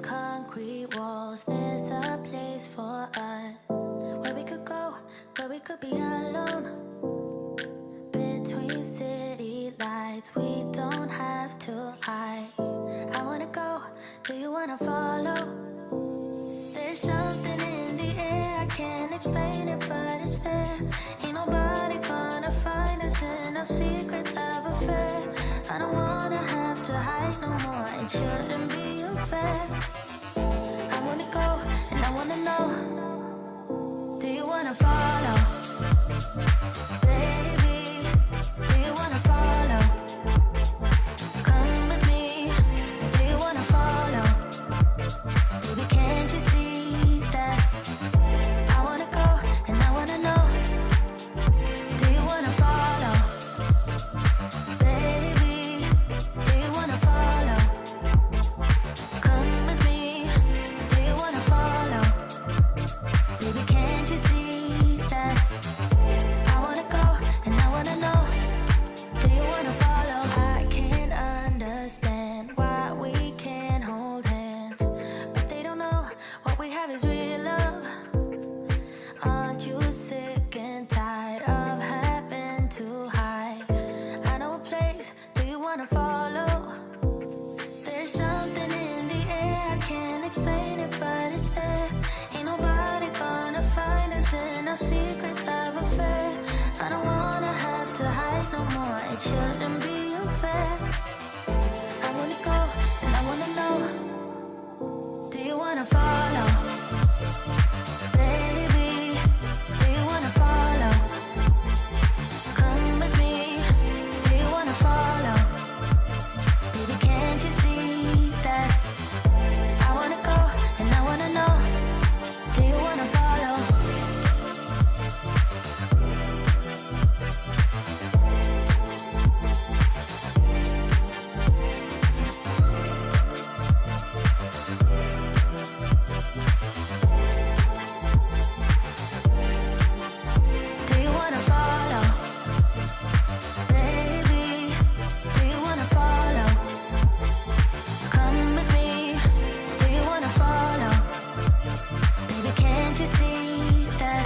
concrete walls. There's a place for us where we could go, where we could be alone. Between city lights, we don't have to hide. I wanna go, do you wanna follow? There's something in the air, I can't explain it, but it's there. Ain't nobody gonna find us in our secret love affair. I don't wanna have to hide no more, it shouldn't be unfair. I wanna go, and I wanna know, do you wanna follow? Baby, do you wanna follow? Come with me, do you wanna follow? Baby, can't you see that? I wanna go, and I wanna know, do you wanna follow? Baby, do you wanna follow? Come with me, do you wanna follow? Baby, can't you see that? I wanna go, and I wanna know, do you wanna follow? I can't understand why we can't hold hands, but they don't know what we have is real love. Aren't you sick and tired of having to hide? I know a place, do you wanna follow? There's something in the air, I can't explain it, but it's there. Ain't nobody gonna find us in our secret love affair. I don't wanna have to hide no more, it shouldn't be unfair. I wanna go, and I wanna know, do you wanna follow? Baby, do you wanna follow? Come with me, do you wanna follow? Baby, can't you see that? I wanna go, and I wanna know, do you wanna follow? Do you wanna follow? Baby, do you wanna follow? Come with me, do you wanna follow? Baby, can't you see that?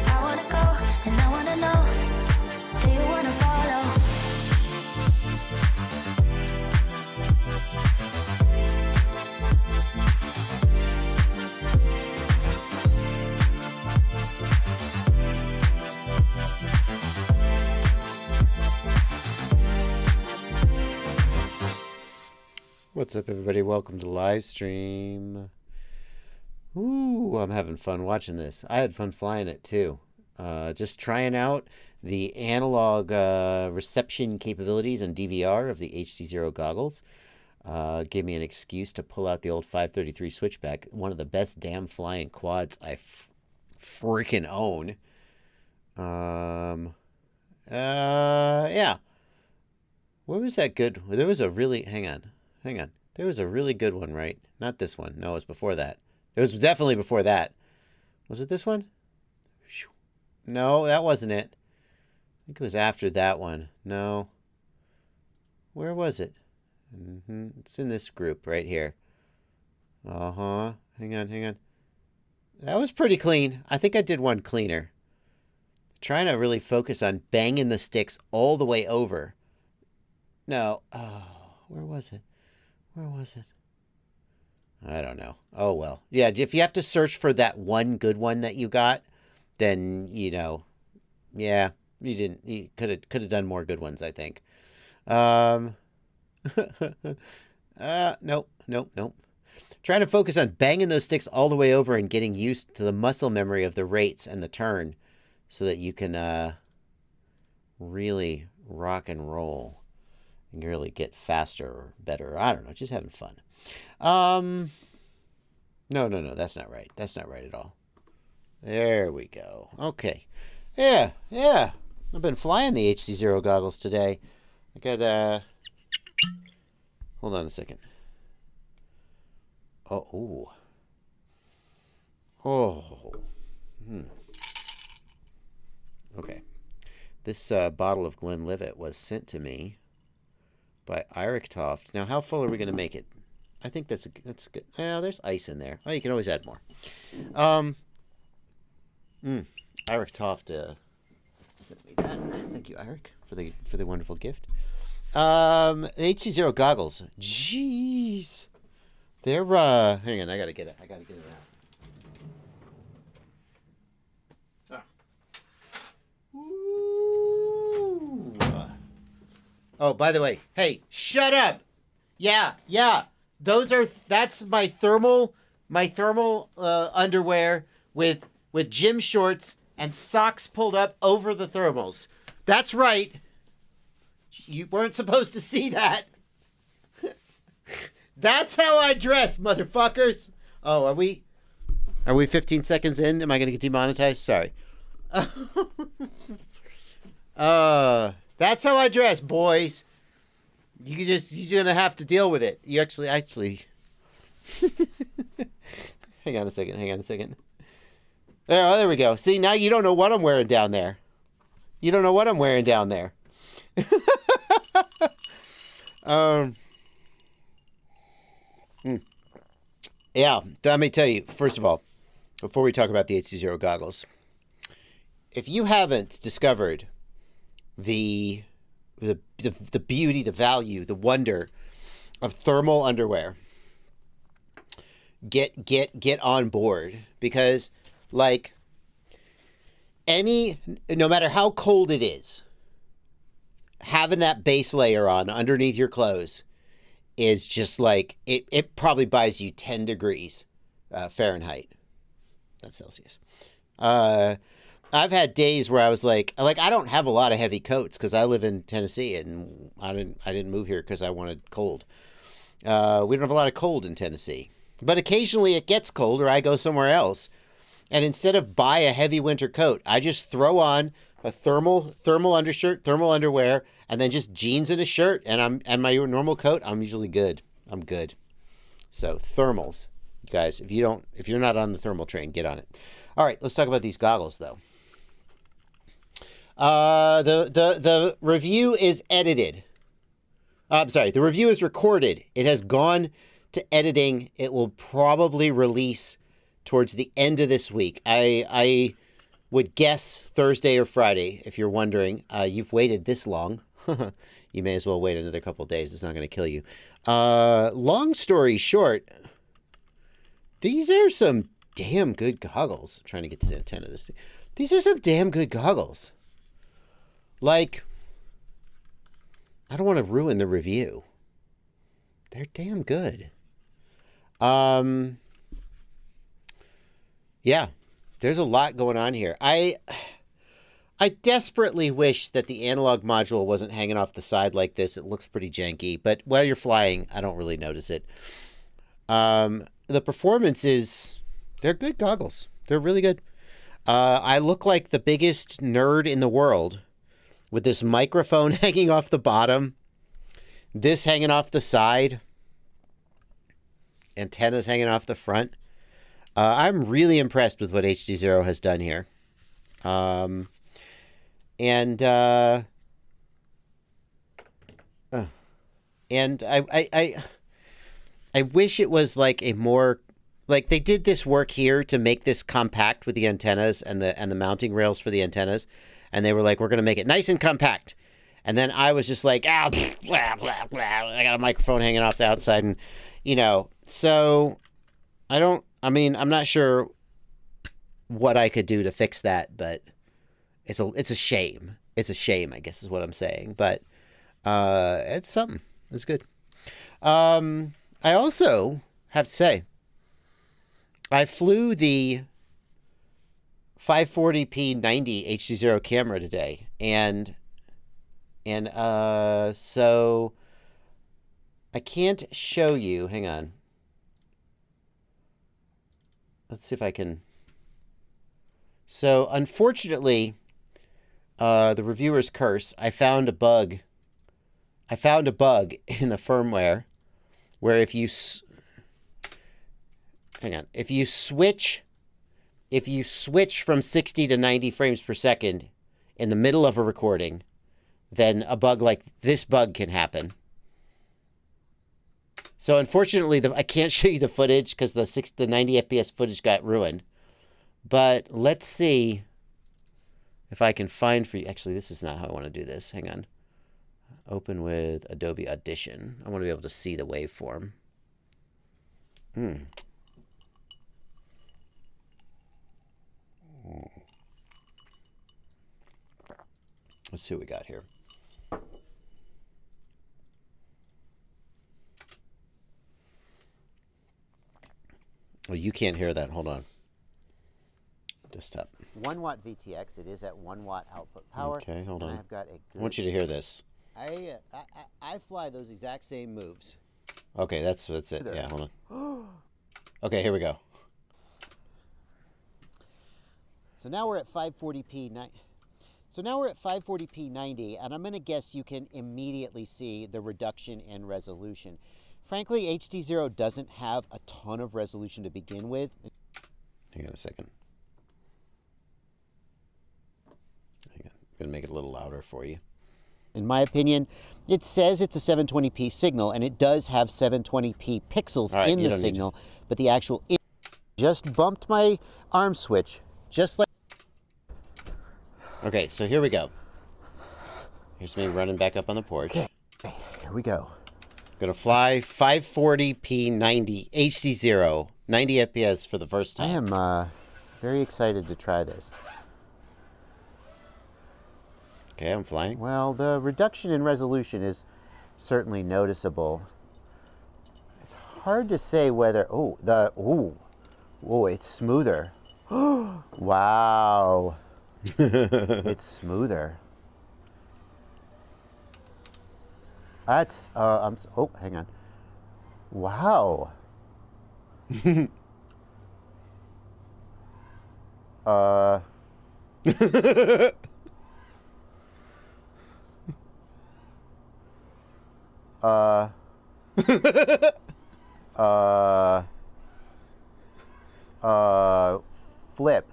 I wanna go, and I wanna know, do you wanna follow? What's up, everybody? Welcome to Livestream. Ooh, I'm having fun watching this. I had fun flying it, too. Just trying out the analog reception capabilities and DVR of the HDZero goggles. Gave me an excuse to pull out the old 533 switchback. One of the best damn flying quads I freaking own. Yeah. Where was that good? There was a really... Hang on. There was a really good one, right? Not this one. No, it was before that. It was definitely before that. Was it this one? No, that wasn't it. I think it was after that one. No. Where was it? It's in this group right here. Uh-huh. Hang on. That was pretty clean. I think I did one cleaner. Trying to really focus on banging the sticks all the way over. No. Oh, where was it? I don't know. Oh, well. Yeah, if you have to search for that one good one that you got, then, you know, yeah, you could have done more good ones, I think. Nope. Trying to focus on banging those sticks all the way over and getting used to the muscle memory of the rates and the turn so that you can really rock and roll. And really get faster or better. I don't know. Just having fun. No. That's not right. That's not right at all. There we go. Okay. Yeah. I've been flying the HDZero goggles today. I got, hold on a second. Oh. Okay. This bottle of Glenlivet was sent to me by Iriktoft. Now, how full are we going to make it? I think that's good. Yeah, there's ice in there. Oh, you can always add more. Eric Toft sent me that. Thank you, Eric, for the wonderful gift. HDZero goggles. Jeez. They're hang on, I gotta get it. I gotta get it out. Ooh. Oh, by the way, hey, shut up. Yeah. That's my thermal underwear with gym shorts and socks pulled up over the thermals. That's right. You weren't supposed to see that. That's how I dress, motherfuckers. Oh, are we 15 seconds in? Am I going to get demonetized? Sorry. That's how I dress, boys. You're going to have to deal with it. You actually. Hang on a second. There we go. See, now you don't know what I'm wearing down there. Yeah, let me tell you, first of all, before we talk about the HDZero goggles, if you haven't discovered the beauty, the value, the wonder of thermal underwear, get on board, because like no matter how cold it is, having that base layer on underneath your clothes is just like, it probably buys you 10 degrees Fahrenheit. That's Celsius. I've had days where I was like I don't have a lot of heavy coats because I live in Tennessee and I didn't move here because I wanted cold. We don't have a lot of cold in Tennessee, but occasionally it gets cold or I go somewhere else, and instead of buy a heavy winter coat, I just throw on a thermal undershirt, thermal underwear, and then just jeans and a shirt, and my normal coat. I'm usually good. I'm good. So thermals, you guys. If you're not on the thermal train, get on it. All right, let's talk about these goggles, though. The review is edited. I'm sorry, the review is recorded. It has gone to editing. It will probably release towards the end of this week. I would guess Thursday or Friday, if you're wondering. You've waited this long. You may as well wait another couple of days. It's not going to kill you. Long story short, these are some damn good goggles. I'm trying to get this antenna to see. These are some damn good goggles. Like, I don't want to ruin the review. They're damn good. Yeah, there's a lot going on here. I desperately wish that the analog module wasn't hanging off the side like this. It looks pretty janky, but while you're flying, I don't really notice it. The performance they're good goggles. They're really good. I look like the biggest nerd in the world with this microphone hanging off the bottom, this hanging off the side, antennas hanging off the front. I'm really impressed with what HDZero has done here. And I wish it was like a more, like they did this work here to make this compact with the antennas and the mounting rails for the antennas. And they were like, we're going to make it nice and compact. And then I was just like, blah, blah, blah. I got a microphone hanging off the outside. And, so I'm not sure what I could do to fix that, but it's a shame. It's a shame, I guess is what I'm saying. But it's something. It's good. I also have to say, I flew the 540p 90 HDZero camera today, and so I can't show you. Hang on. Let's see if I can. So unfortunately, the reviewer's curse. I found a bug in the firmware where if you switch from 60 to 90 frames per second in the middle of a recording, then a bug like this bug can happen. So unfortunately, I can't show you the footage because the 90 FPS footage got ruined. But let's see if I can find for you. Actually, this is not how I want to do this. Hang on. Open with Adobe Audition. I want to be able to see the waveform. Let's see what we got here. Oh, you can't hear that. Hold on. Just stop. 1 watt VTX. It is at 1 watt output power. Okay, hold on. I've got a good... I want you to hear this. I fly those exact same moves. Okay, that's it. Yeah, hold on. Okay, here we go. So now we're at 540p. So now we're at 540p 90, and I'm going to guess you can immediately see the reduction in resolution. Frankly, HDZero doesn't have a ton of resolution to begin with. Hang on a second. Hang on. I'm going to make it a little louder for you. In my opinion, it says it's a 720p signal, and it does have 720p pixels in the signal, but the actual... just bumped my arm switch, just like... Okay, so here we go. Here's me running back up on the porch. Okay, here we go. Gonna fly 540p 90 HDZero 90 FPS for the first time. I am very excited to try this. Okay, I'm flying. Well, the reduction in resolution is certainly noticeable. It's hard to say whether... Oh, it's smoother. Wow. It's smoother. That's... oh, hang on. Wow. Flip.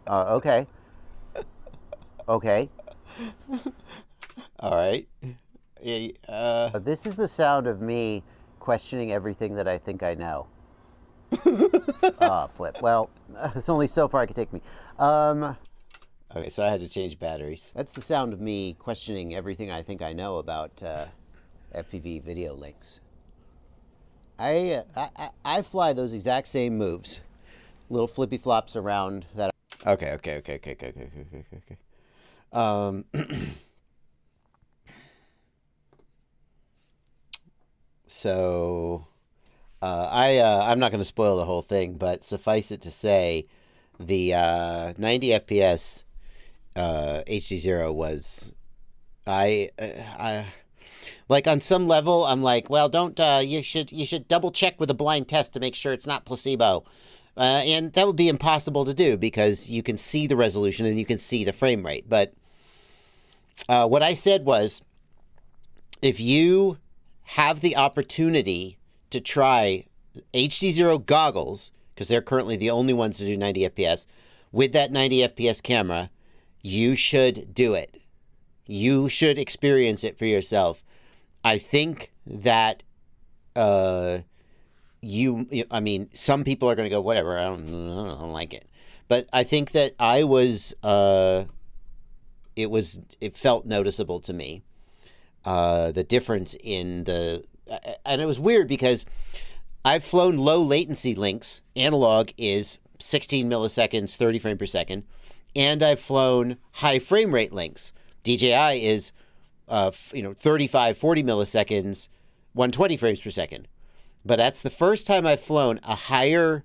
Okay. Okay. All right. This is the sound of me questioning everything that I think I know. Flip. Well, it's only so far it can take me. Okay, so I had to change batteries. That's the sound of me questioning everything I think I know about FPV video links. I fly those exact same moves. Little flippy flops around that. Okay. So I'm not going to spoil the whole thing, but suffice it to say, the 90 FPS HDZero was like on some level I'm like, well, don't you should double check with a blind test to make sure it's not placebo. And that would be impossible to do because you can see the resolution and you can see the frame rate. But what I said was, if you have the opportunity to try HDZero goggles, because they're currently the only ones to do 90 FPS, with that 90 FPS camera, you should do it. You should experience it for yourself. I think that I mean, some people are going to go, whatever, I don't like it. But I think that it felt noticeable to me, the difference in and it was weird because I've flown low latency links. Analog is 16 milliseconds, 30 frames per second. And I've flown high frame rate links. DJI is, 35, 40 milliseconds, 120 frames per second. But that's the first time I've flown a higher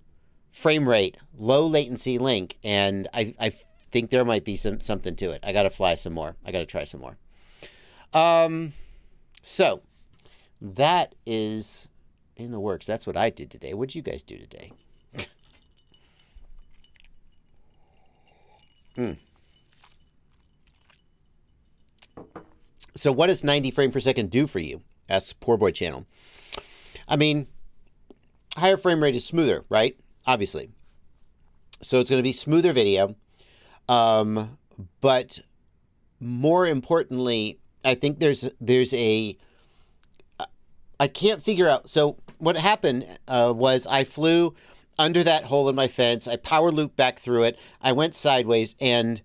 frame rate, low latency link, and I think there might be something to it. I got to fly some more. I got to try some more. So that is in the works. That's what I did today. What did you guys do today? So what does 90 frames per second do for you? Asks Poor Boy Channel. I mean, higher frame rate is smoother, right? Obviously. So it's going to be smoother video. But more importantly, I think there's a, I can't figure out. So what happened was I flew under that hole in my fence. I power looped back through it. I went sideways, and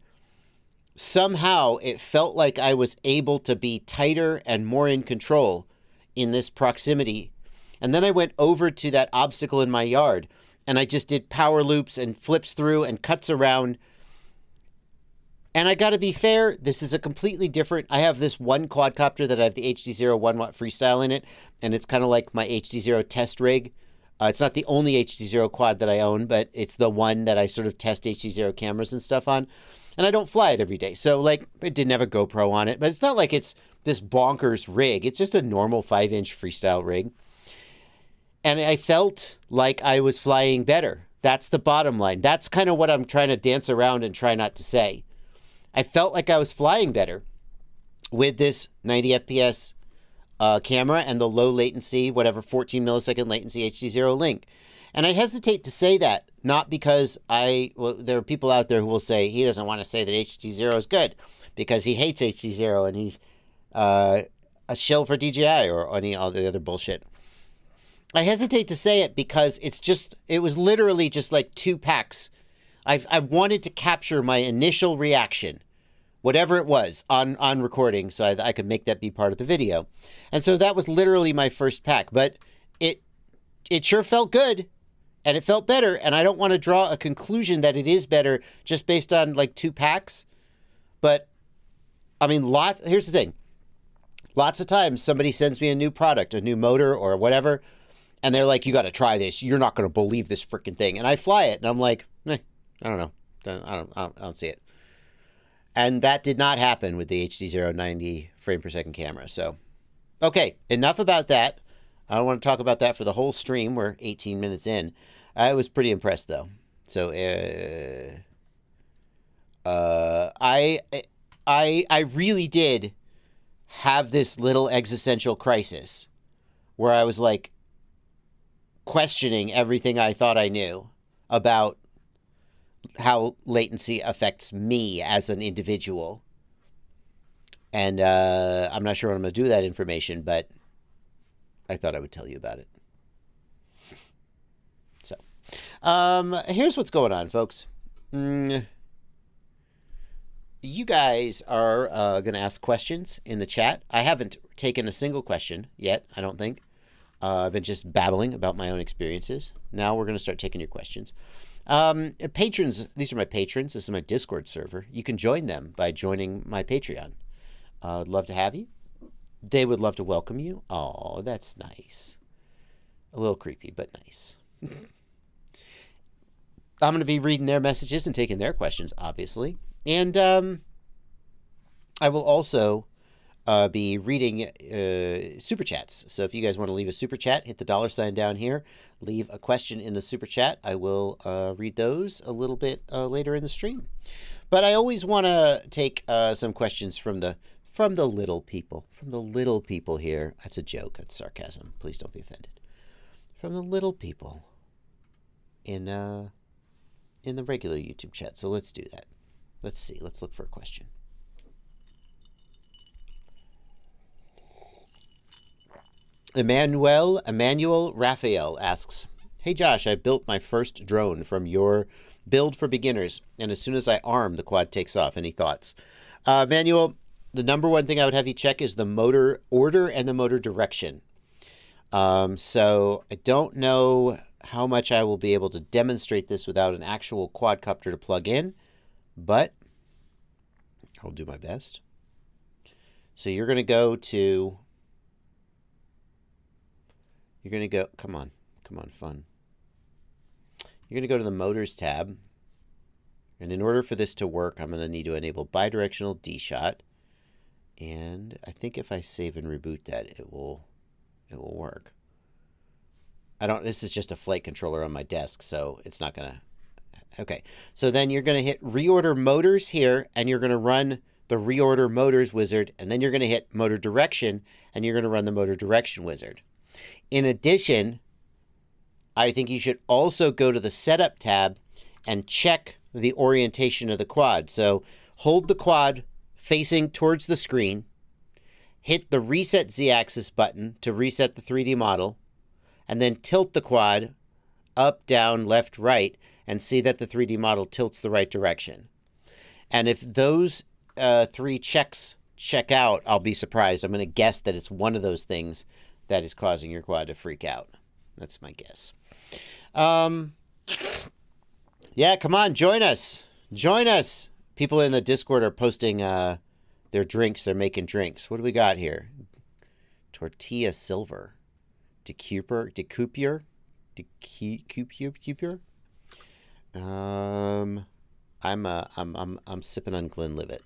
somehow it felt like I was able to be tighter and more in control in this proximity. And then I went over to that obstacle in my yard, and I just did power loops and flips through and cuts around. And I got to be fair, this is a completely different, I have this one quadcopter that I have the HDZero 1-watt freestyle in it, and it's kind of like my HDZero test rig. It's not the only HDZero quad that I own, but it's the one that I sort of test HDZero cameras and stuff on. And I don't fly it every day. So, like, it didn't have a GoPro on it, but it's not like it's this bonkers rig. It's just a normal 5-inch freestyle rig. And I felt like I was flying better. That's the bottom line. That's kind of what I'm trying to dance around and try not to say. I felt like I was flying better with this 90 FPS camera and the low latency, whatever, 14 millisecond latency HDZero link. And I hesitate to say that, not because there are people out there who will say he doesn't want to say that HDZero is good because he hates HDZero and he's a shill for DJI or any all the other bullshit. I hesitate to say it because it was literally just like 2 packs. I wanted to capture my initial reaction, whatever it was, on recording, so I could make that be part of the video. And so that was literally my first pack. But it sure felt good, and it felt better, and I don't want to draw a conclusion that it is better just based on, like, 2 packs. But, I mean, here's the thing. Lots of times somebody sends me a new product, a new motor or whatever, and they're like, you got to try this. You're not going to believe this freaking thing. And I fly it, and I'm like, I don't know. I don't see it. And that did not happen with the HDZero 90 frame per second camera. So, okay, enough about that. I don't want to talk about that for the whole stream. We're 18 minutes in. I was pretty impressed, though. So, I really did have this little existential crisis where I was like questioning everything I thought I knew about how latency affects me as an individual. And I'm not sure what I'm going to do with that information, but I thought I would tell you about it. So, here's what's going on, folks. You guys are going to ask questions in the chat. I haven't taken a single question yet, I don't think. I've been just babbling about my own experiences. Now we're going to start taking your questions. Patrons, these are my patrons. This is my Discord server. You can join them by joining my Patreon. I'd love to have you. They would love to welcome you. Oh, that's nice. A little creepy, but nice. I'm going to be reading their messages and taking their questions, obviously. And I will also be reading super chats. So if you guys want to leave a super chat, hit the $ down here. Leave a question in the super chat. I will read those a little bit later in the stream. But I always want to take some questions from the little people. From the little people here. That's a joke. That's sarcasm. Please don't be offended. From the little people in the regular YouTube chat. So let's do that. Let's see. Let's look for a question. Emmanuel Raphael asks, hey Josh, I built my first drone from your build for beginners, and as soon as I arm, the quad takes off. Any thoughts? Emmanuel, the number one thing I would have you check is the motor order and the motor direction. So I don't know how much I will be able to demonstrate this without an actual quadcopter to plug in, but I'll do my best. So you're going to go to... You're going to go, come on, fun. You're going to go to the Motors tab. And in order for this to work, I'm going to need to enable bidirectional D-Shot. And I think if I save and reboot that, it will work. This is just a flight controller on my desk, so it's not going to, okay. So then you're going to hit reorder motors here, and you're going to run the reorder motors wizard, and then you're going to hit motor direction, and you're going to run the motor direction wizard. In addition, I think you should also go to the Setup tab and check the orientation of the quad. So hold the quad facing towards the screen hit the reset Z-axis button to reset the 3D model, and then tilt the quad up, down, left, right, and see that the 3D model tilts the right direction. And if those 3 checks check out, I'll be surprised. I'm going to guess that it's one of those things that is causing your quad to freak out. That's my guess. Yeah, come on, join us. Join us. People in the Discord are posting their drinks. They're making drinks. What do we got here? Tortilla silver. Decupure. I'm sipping on Glenlivet.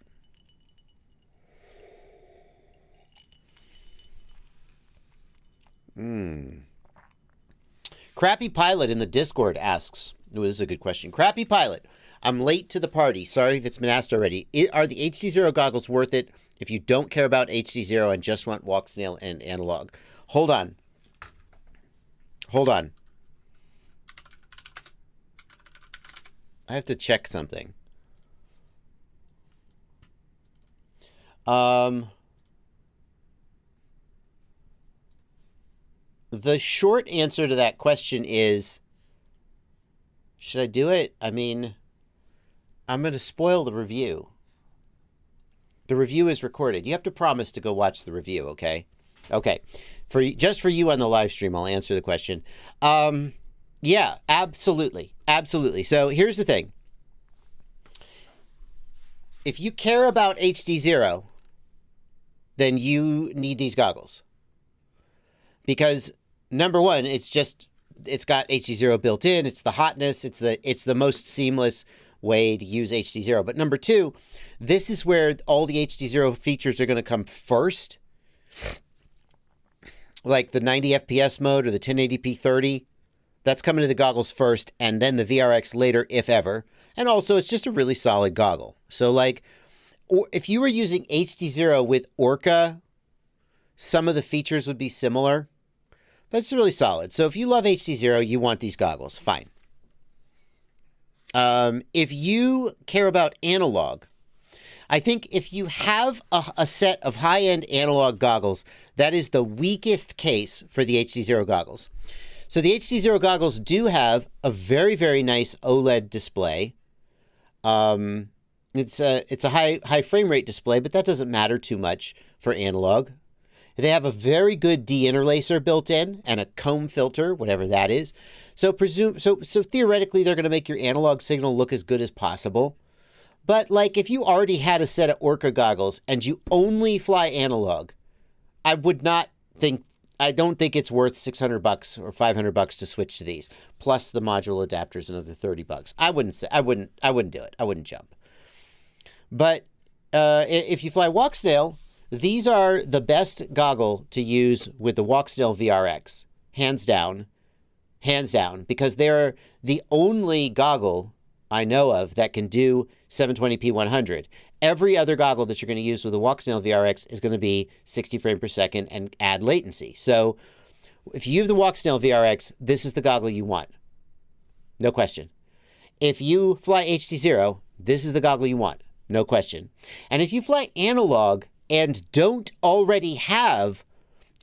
Crappy Pilot in the Discord asks, oh, this is a good question. Crappy Pilot, I'm late to the party. Sorry if it's been asked already. Are the HDZero goggles worth it if you don't care about HDZero and just want walk snail and analog? Hold on. I have to check something. The short answer to that question is, should I do it? I mean, I'm going to spoil the review. The review is recorded. You have to promise to go watch the review, okay? Okay. Just for you on the live stream, I'll answer the question. Yeah, absolutely. Absolutely. So here's the thing. If you care about HDZero, then you need these goggles. Because number one, it's got HDZero built in. It's the hotness. It's the most seamless way to use HDZero. But number two, this is where all the HDZero features are going to come first. Like the 90 FPS mode or the 1080p 30. That's coming to the goggles first, and then the VRX later, if ever. And also, it's just a really solid goggle. So, like, if you were using HDZero with Orca, some of the features would be similar. But it's really solid. So if you love HDZero, you want these goggles. Fine. If you care about analog, I think if you have a set of high-end analog goggles, that is the weakest case for the HDZero goggles. So the HDZero goggles do have a very, very nice OLED display. It's a high frame rate display, but that doesn't matter too much for analog. They have a very good deinterlacer built in and a comb filter, whatever that is. So theoretically, they're going to make your analog signal look as good as possible. But like if you already had a set of Orca goggles and you only fly analog, I don't think it's worth $600 or $500 to switch to these. Plus the module adapters, another $30. I wouldn't do it. I wouldn't jump. But if you fly walk snail, these are the best goggle to use with the walk snail VRX, hands down, because they're the only goggle I know of that can do 720p 100. Every other goggle that you're going to use with the walk snail VRX is going to be 60 frames per second and add latency. So if you have the walk snail VRX, this is the goggle you want. No question. If you fly HDZero, this is the goggle you want. No question. And if you fly analog and don't already have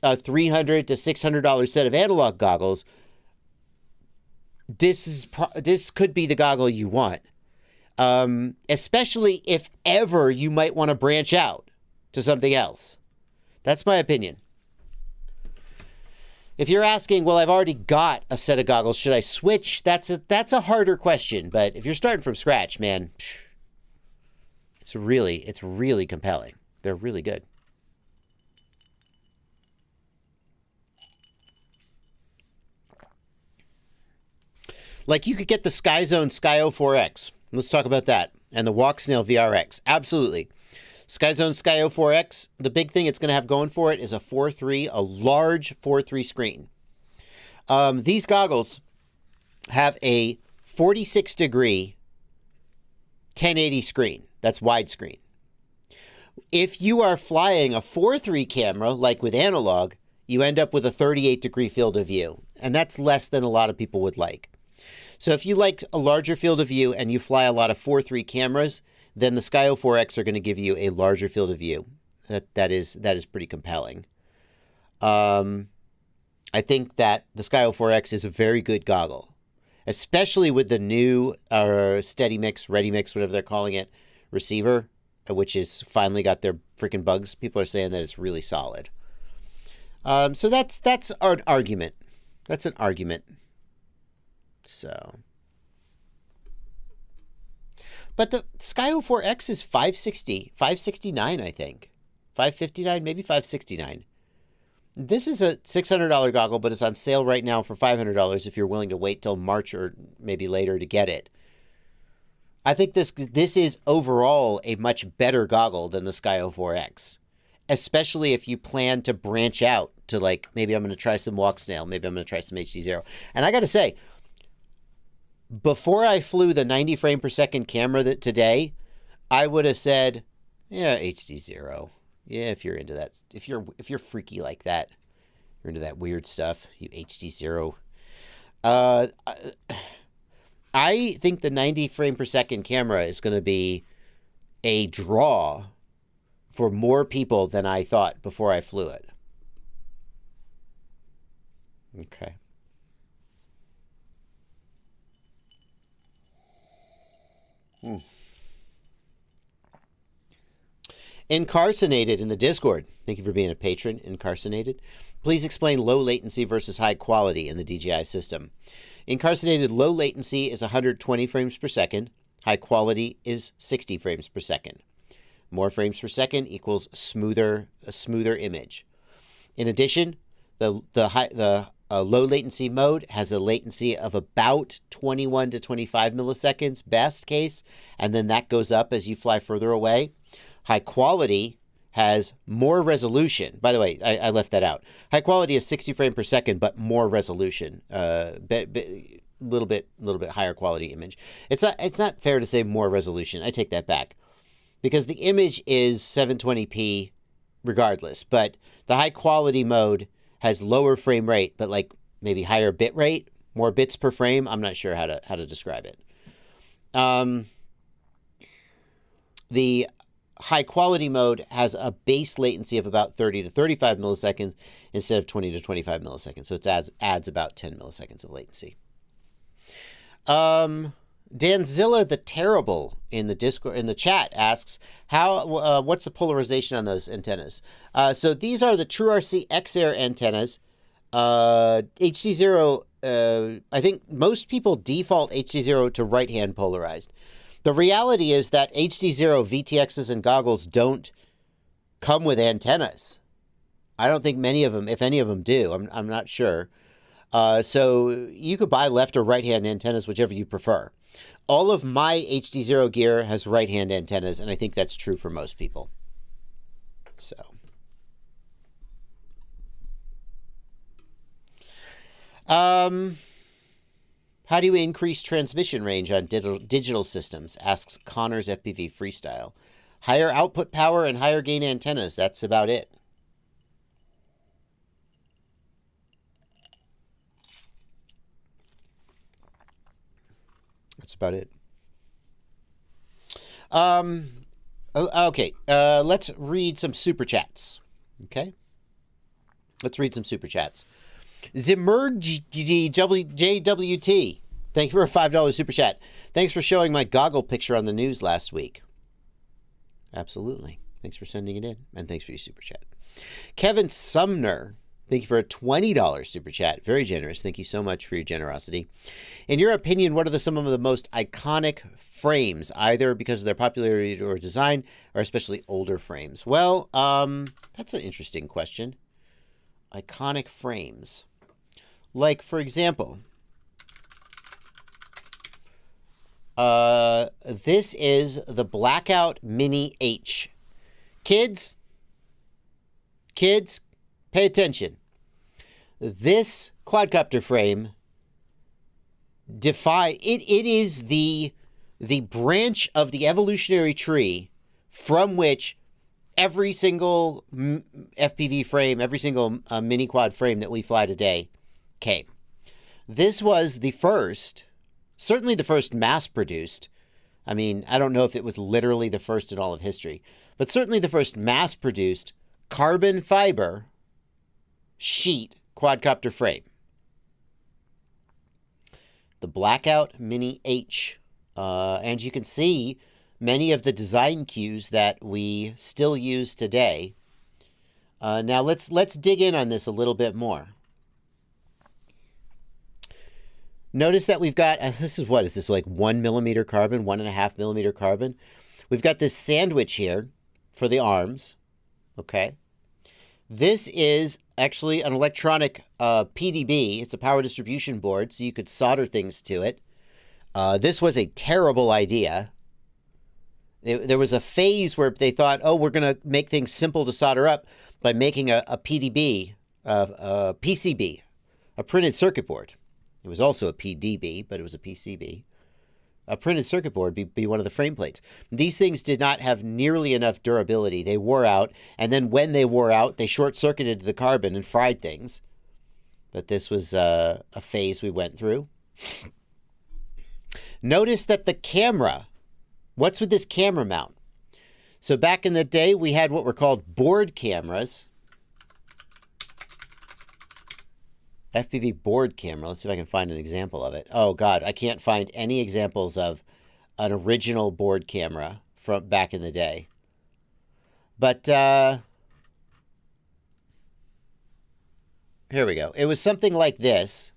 a $300 to $600 set of analog goggles, this could be the goggle you want. Especially if ever you might want to branch out to something else. That's my opinion. If you're asking, well, I've already got a set of goggles, should I switch? That's a harder question. But if you're starting from scratch, man, it's really compelling. They're really good. Like you could get the SkyZone Skyo 4X. Let's talk about that. And the Walk Snail VRX. Absolutely. SkyZone Skyo 4X, the big thing it's going to have going for it is a 4.3, a large 4.3 screen. These goggles have a 46-degree 1080 screen. That's widescreen. If you are flying a 4.3 camera, like with analog, you end up with a 38-degree field of view. And that's less than a lot of people would like. So if you like a larger field of view and you fly a lot of 4.3 cameras, then the Skyo 4X are going to give you a larger field of view. That is pretty compelling. I think that the Sky 04X is a very good goggle, especially with the new Steady Mix, Ready Mix, whatever they're calling it, receiver, which is finally got their freaking bugs. People are saying that it's really solid. So that's an argument. That's an argument. So, but the Sky 04X is $569, I think. $559, maybe $569. This is a $600 goggle, but it's on sale right now for $500 if you're willing to wait till March or maybe later to get it. I think this is overall a much better goggle than the Sky 04X, especially if you plan to branch out to, like, maybe I'm going to try some walk snail, maybe I'm going to try some HDZero. And I got to say, before I flew the 90 frame per second camera today, I would have said, yeah, HDZero. Yeah, if you're into that, if you're freaky like that, you're into that weird stuff, you HDZero. I think the 90 frame per second camera is going to be a draw for more people than I thought before I flew it. Okay. Incarcinated in the Discord. Thank you for being a patron, Incarcinated. Please explain low latency versus high quality in the DJI system. Incarcinated low latency is 120 frames per second. High quality is 60 frames per second. More frames per second equals a smoother image. In addition, the low latency mode has a latency of about 21 to 25 milliseconds, best case, and then that goes up as you fly further away. High quality has more resolution. By the way, I left that out. High quality is 60 frames per second, but more resolution. Little bit higher quality image. It's not fair to say more resolution. I take that back, because the image is 720p regardless. But the high quality mode has lower frame rate, but like maybe higher bit rate, more bits per frame. I'm not sure how to describe it. The high quality mode has a base latency of about 30 to 35 milliseconds instead of 20 to 25 milliseconds. So it adds about 10 milliseconds of latency. Danzilla the Terrible in the Discord, in the chat, asks what's the polarization on those antennas? So these are the TrueRC X-Air antennas. HDZero, I think most people default HDZero to right-hand polarized. The reality is that HDZero VTXs and goggles don't come with antennas. I don't think many of them, if any of them do, I'm not sure. So you could buy left or right-hand antennas, whichever you prefer. All of my HDZero gear has right-hand antennas, and I think that's true for most people. So. How do you increase transmission range on digital systems? Asks Connor's FPV Freestyle. Higher output power and higher gain antennas. That's about it. That's about it. Okay. Let's read some super chats. Okay. Let's read some super chats. JWT. Thank you for a $5 super chat. Thanks for showing my goggle picture on the news last week. Absolutely. Thanks for sending it in. And thanks for your super chat. Kevin Sumner. Thank you for a $20 super chat. Very generous. Thank you so much for your generosity. In your opinion, what are some of the most iconic frames, either because of their popularity or design, or especially older frames? Well, that's an interesting question. Iconic frames. Like, for example, this is the Blackout Mini H. Kids, pay attention. This quadcopter frame it is the branch of the evolutionary tree from which every single FPV frame, every single mini quad frame that we fly today came. This was the first, certainly the first mass-produced I mean, I don't know if it was literally the first in all of history, but certainly the first mass-produced carbon fiber sheet quadcopter frame. The Blackout Mini H. And you can see many of the design cues that we still use today. Now let's dig in on this a little bit more. Notice that we've got, this is what, is this like 1 millimeter carbon, 1.5 millimeter carbon? We've got this sandwich here for the arms, okay? This is actually an electronic PDB. It's a power distribution board, so you could solder things to it. This was a terrible idea. There was a phase where they thought, oh, we're going to make things simple to solder up by making a PDB, a PCB, a printed circuit board. It was also a PDB, but it was a PCB. A printed circuit board be one of the frame plates. These things did not have nearly enough durability. They wore out, and then when they wore out, they short-circuited the carbon and fried things. But this was a phase we went through. Notice that the camera, what's with this camera mount? So back in the day, we had what were called board cameras. FPV board camera. Let's see if I can find an example of it. Oh, God, I can't find any examples of an original board camera from back in the day. But here we go. It was something like this,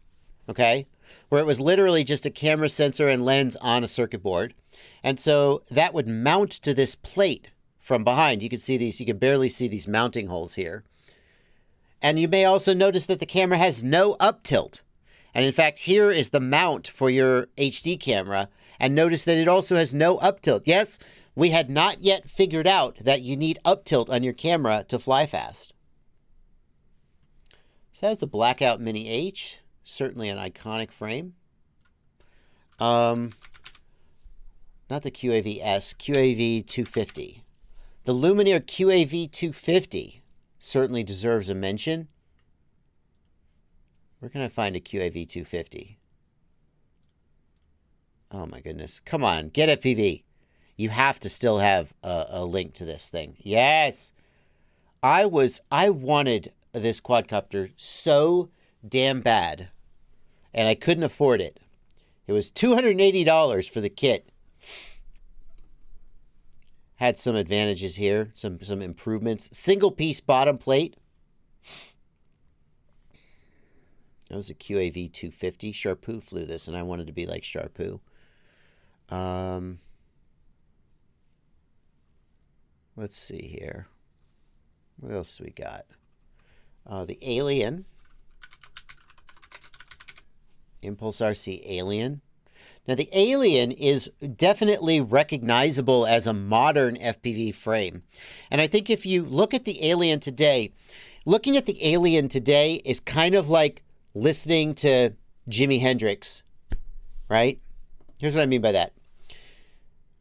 okay, where it was literally just a camera sensor and lens on a circuit board. And so that would mount to this plate from behind. You can see these, you can barely see these mounting holes here. And you may also notice that the camera has no up tilt. And in fact, here is the mount for your HD camera. And notice that it also has no up tilt. Yes, we had not yet figured out that you need up tilt on your camera to fly fast. So that's the Blackout Mini H. Certainly an iconic frame. Not the QAV-S, QAV-250. The Lumineer QAV-250 certainly deserves a mention. Where can I find a QAV-250? Oh my goodness. Come on, get FPV. You have to still have a link to this thing. Yes. I wanted this quadcopter so damn bad, and I couldn't afford it. It was $280 for the kit. Had some advantages here, some improvements. Single piece bottom plate. That was a QAV-250. Sharpoo flew this, and I wanted to be like Sharpoo. Let's see here. What else we got? The Alien. Impulse RC Alien. Now, the Alien is definitely recognizable as a modern FPV frame. And I think if you look at the Alien today, looking at the Alien today is kind of like listening to Jimi Hendrix, right? Here's what I mean by that.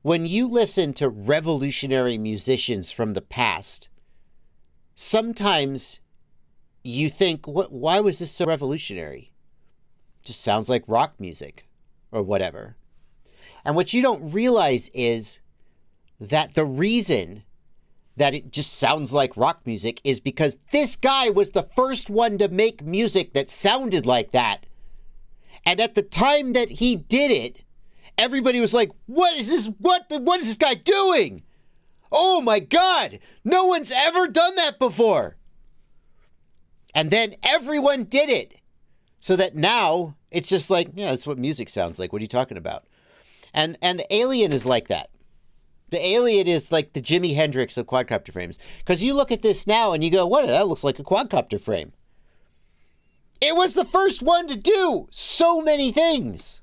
When you listen to revolutionary musicians from the past, sometimes you think, why was this so revolutionary? Just sounds like rock music. Or whatever. And what you don't realize is that the reason that it just sounds like rock music is because this guy was the first one to make music that sounded like that. And at the time that he did it, everybody was like, what is this? What is this guy doing? Oh my God, no one's ever done that before. And then everyone did it. So that now it's just like, yeah, that's what music sounds like. What are you talking about? And the Alien is like that. The Alien is like the Jimi Hendrix of quadcopter frames. Because you look at this now and you go, what? That looks like a quadcopter frame. It was the first one to do so many things.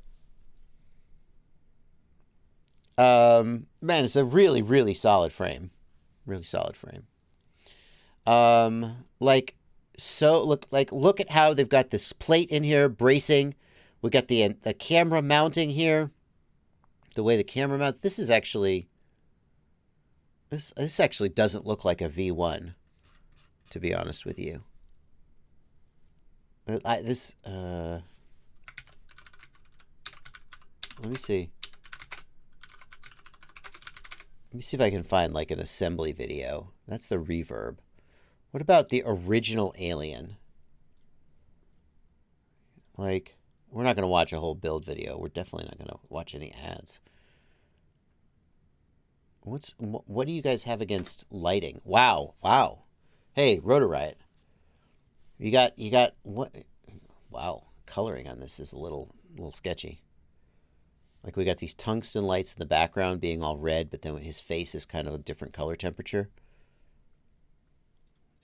Man, it's a really, really solid frame. Really solid frame. So look at how they've got this plate in here bracing. We got the camera mounting here. The way the camera mounts. This is actually this actually doesn't look like a V1, to be honest with you. Let me see. Let me see if I can find like an assembly video. That's the reverb. What about the original Alien? Like, we're not going to watch a whole build video. We're definitely not going to watch any ads. What do you guys have against lighting? Wow. Wow. Hey, Rotor Riot. You got what? Wow. Coloring on this is a little sketchy. Like, we got these tungsten lights in the background being all red, but then his face is kind of a different color temperature.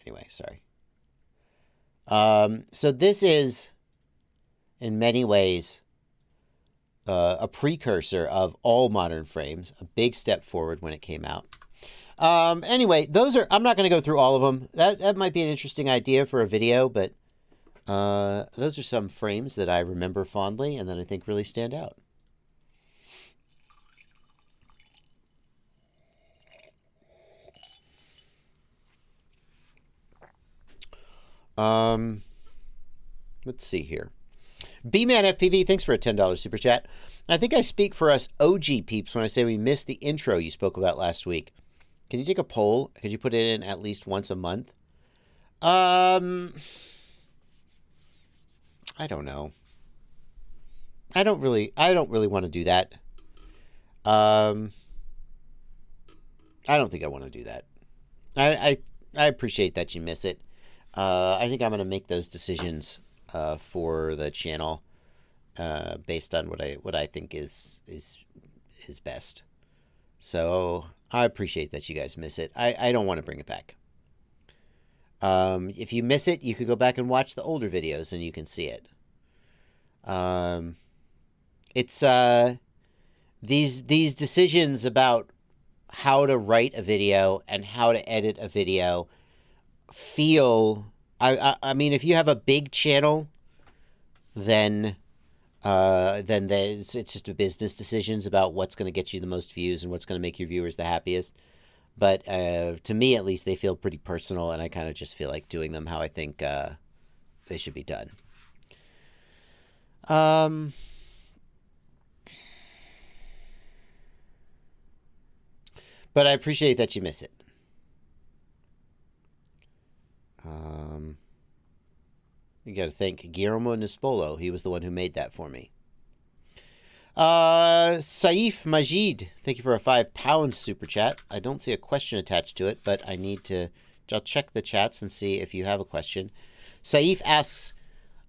Anyway, sorry. So this is, in many ways, a precursor of all modern frames, a big step forward when it came out. Anyway, those are, I'm not going to go through all of them. That might be an interesting idea for a video, but those are some frames that I remember fondly and that I think really stand out. Let's see here. B-Man FPV, thanks for a $10 super chat. I think I speak for us OG peeps when I say we missed the intro you spoke about last week. Can you take a poll? Could you put it in at least once a month? I don't know. I don't really want to do that. I don't think I want to do that. I appreciate that you miss it. I think I'm going to make those decisions for the channel based on what I think is best. So I appreciate that you guys miss it. I don't want to bring it back. If you miss it, you could go back and watch the older videos and you can see it. It's these decisions about how to write a video and how to edit a video feel, I mean, if you have a big channel, then it's just a business decisions about what's going to get you the most views and what's going to make your viewers the happiest. But to me, at least, they feel pretty personal, and I kind of just feel like doing them how I think they should be done. But I appreciate that you miss it. You got to thank Guillermo Nispolo. He was the one who made that for me. Saif Majid, thank you for a £5 super chat. I don't see a question attached to it, but I'll check the chats and see if you have a question. Saif asks,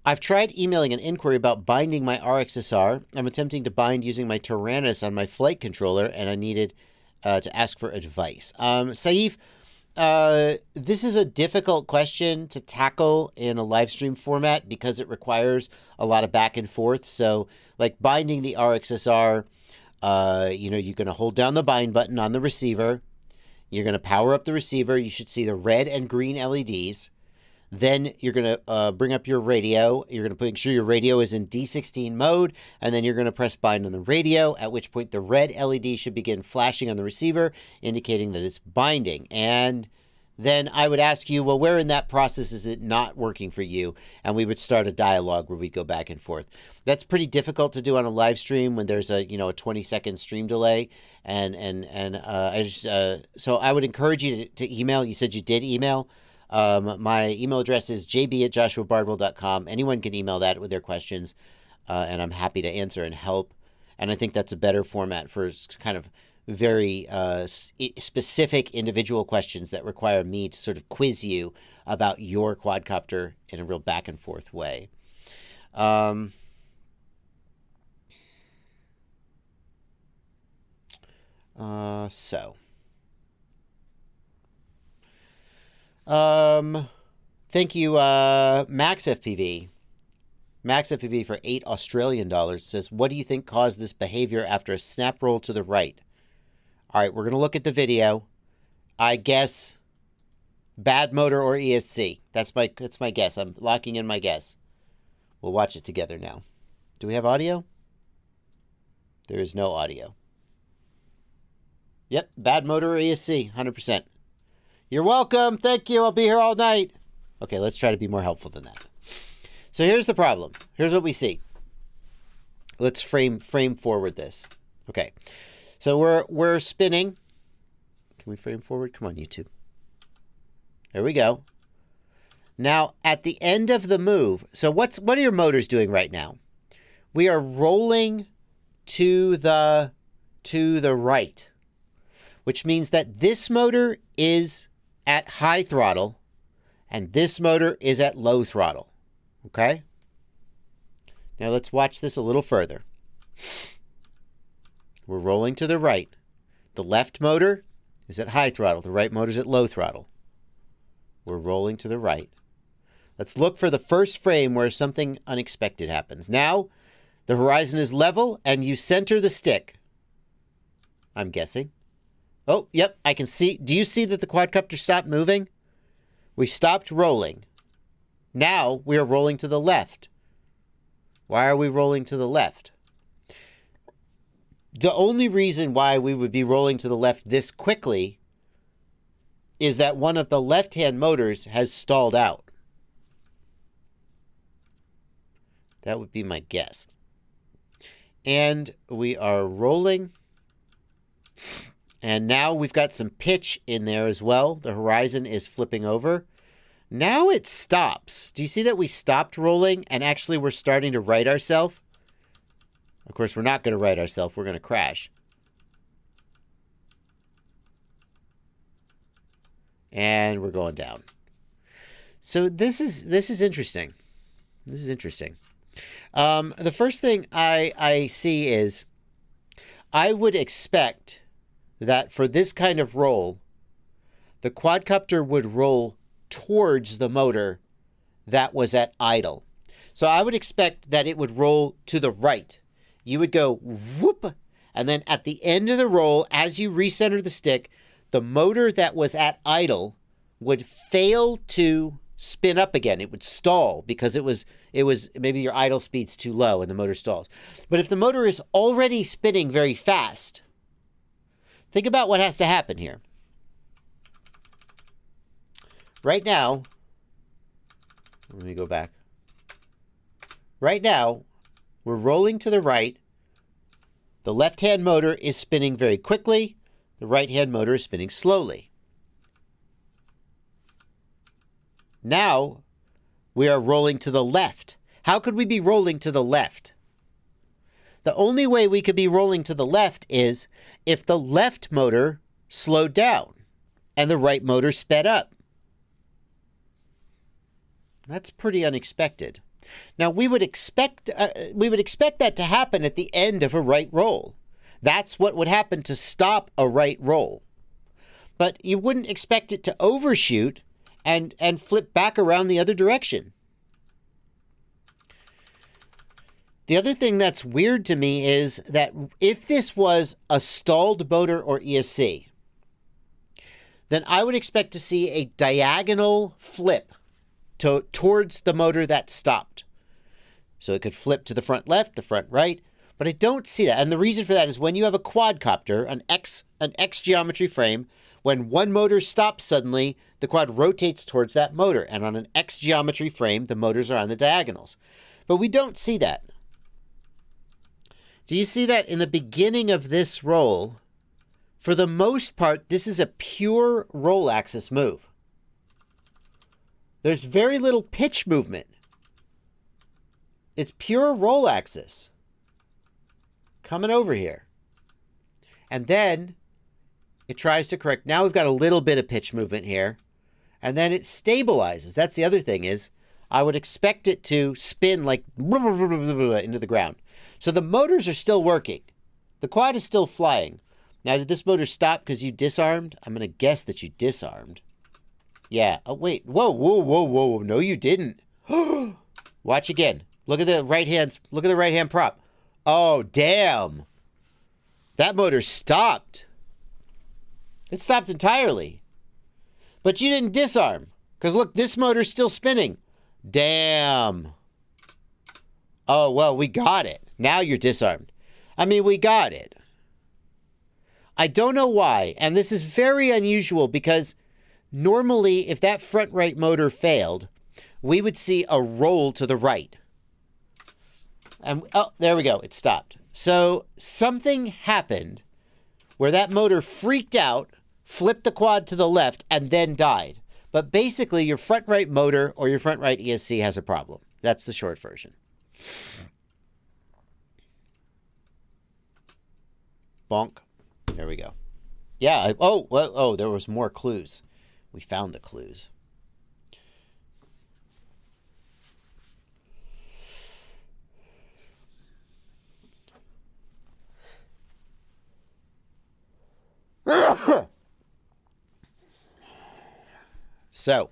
I've tried emailing an inquiry about binding my RXSR. I'm attempting to bind using my Tyrannus on my flight controller, and I needed to ask for advice. Saif, this is a difficult question to tackle in a live stream format because it requires a lot of back and forth. So, like binding the RXSR, you're going to hold down the bind button on the receiver. You're going to power up the receiver. You should see the red and green LEDs. Then you're going to bring up your radio. You're going to make sure your radio is in D16 mode, and then you're going to press bind on the radio, at which point the red LED should begin flashing on the receiver, indicating that it's binding. And then I would ask you, well, where in that process is it not working for you? And we would start a dialogue where we'd go back and forth. That's pretty difficult to do on a live stream when there's a 20-second stream delay. So I would encourage you to email. You said you did email. My email address is jb@joshuabardwell.com. Anyone can email that with their questions, and I'm happy to answer and help. And I think that's a better format for kind of very specific individual questions that require me to sort of quiz you about your quadcopter in a real back and forth way. Thank you, Max FPV. Max FPV for $8 Australian says, what do you think caused this behavior after a snap roll to the right? All right, we're going to look at the video. I guess bad motor or ESC. That's my guess. I'm locking in my guess. We'll watch it together now. Do we have audio? There is no audio. Yep, bad motor or ESC, 100%. You're welcome. Thank you. I'll be here all night. Okay, let's try to be more helpful than that. So here's the problem. Here's what we see. Let's frame forward this. Okay. So we're spinning Can we frame forward? Come on, YouTube. There we go. Now, at the end of the move, so what are your motors doing right now? We are rolling to the right, which means that this motor is at high throttle and this motor is at low throttle. Okay? Now let's watch this a little further. We're rolling to the right. The left motor is at high throttle. The right motor is at low throttle. We're rolling to the right. Let's look for the first frame where something unexpected happens. Now, the horizon is level, and you center the stick. I'm guessing. Oh, yep, I can see. Do you see that the quadcopter stopped moving? We stopped rolling. Now, we are rolling to the left. Why are we rolling to the left? The only reason why we would be rolling to the left this quickly is that one of the left-hand motors has stalled out. That would be my guess. And we are rolling. And now we've got some pitch in there as well. The horizon is flipping over. Now it stops. Do you see that we stopped rolling and actually we're starting to right ourselves? Of course, we're not going to right ourselves. We're going to crash. And we're going down. So this is interesting. This is interesting. The first thing I see is I would expect that for this kind of roll, the quadcopter would roll towards the motor that was at idle. So I would expect that it would roll to the right. You would go whoop, and then at the end of the roll, as you recenter the stick, the motor that was at idle would fail to spin up again. It would stall because it was maybe your idle speed's too low and the motor stalls. But if the motor is already spinning very fast, think about what has to happen here. Right now, let me go back. Right now, we're rolling to the right. The left-hand motor is spinning very quickly. The right-hand motor is spinning slowly. Now, we are rolling to the left. How could we be rolling to the left? The only way we could be rolling to the left is if the left motor slowed down and the right motor sped up. That's pretty unexpected. Now, we would expect that to happen at the end of a right roll. That's what would happen to stop a right roll. But you wouldn't expect it to overshoot and flip back around the other direction. The other thing that's weird to me is that if this was a stalled motor or ESC, then I would expect to see a diagonal flip towards the motor that stopped. So it could flip to the front left, the front right, but I don't see that. And the reason for that is when you have a quadcopter, an X geometry frame, when one motor stops suddenly, the quad rotates towards that motor. And on an X geometry frame, the motors are on the diagonals. But we don't see that. Do you see that in the beginning of this roll? For the most part, this is a pure roll axis move. There's very little pitch movement. It's pure roll axis. Coming over here. And then it tries to correct. Now we've got a little bit of pitch movement here. And then it stabilizes. That's the other thing is I would expect it to spin like into the ground. So the motors are still working. The quad is still flying. Now, did this motor stop because you disarmed? I'm going to guess that you disarmed. Yeah. Oh, wait. Whoa, whoa, whoa, whoa. No, you didn't. Watch again. Look at the right hand. Look at the right hand prop. Oh, damn. That motor stopped. It stopped entirely. But you didn't disarm. Because look, this motor's still spinning. Damn. Oh, well, we got it. Now you're disarmed. I mean, we got it. I don't know why. And this is very unusual because normally if that front right motor failed, we would see a roll to the right. And oh, there we go. It stopped. So something happened where that motor freaked out, flipped the quad to the left, and then died. But basically, your front right motor or your front right ESC has a problem. That's the short version. Bonk. There we go. Yeah. There was more clues. We found the clues. So,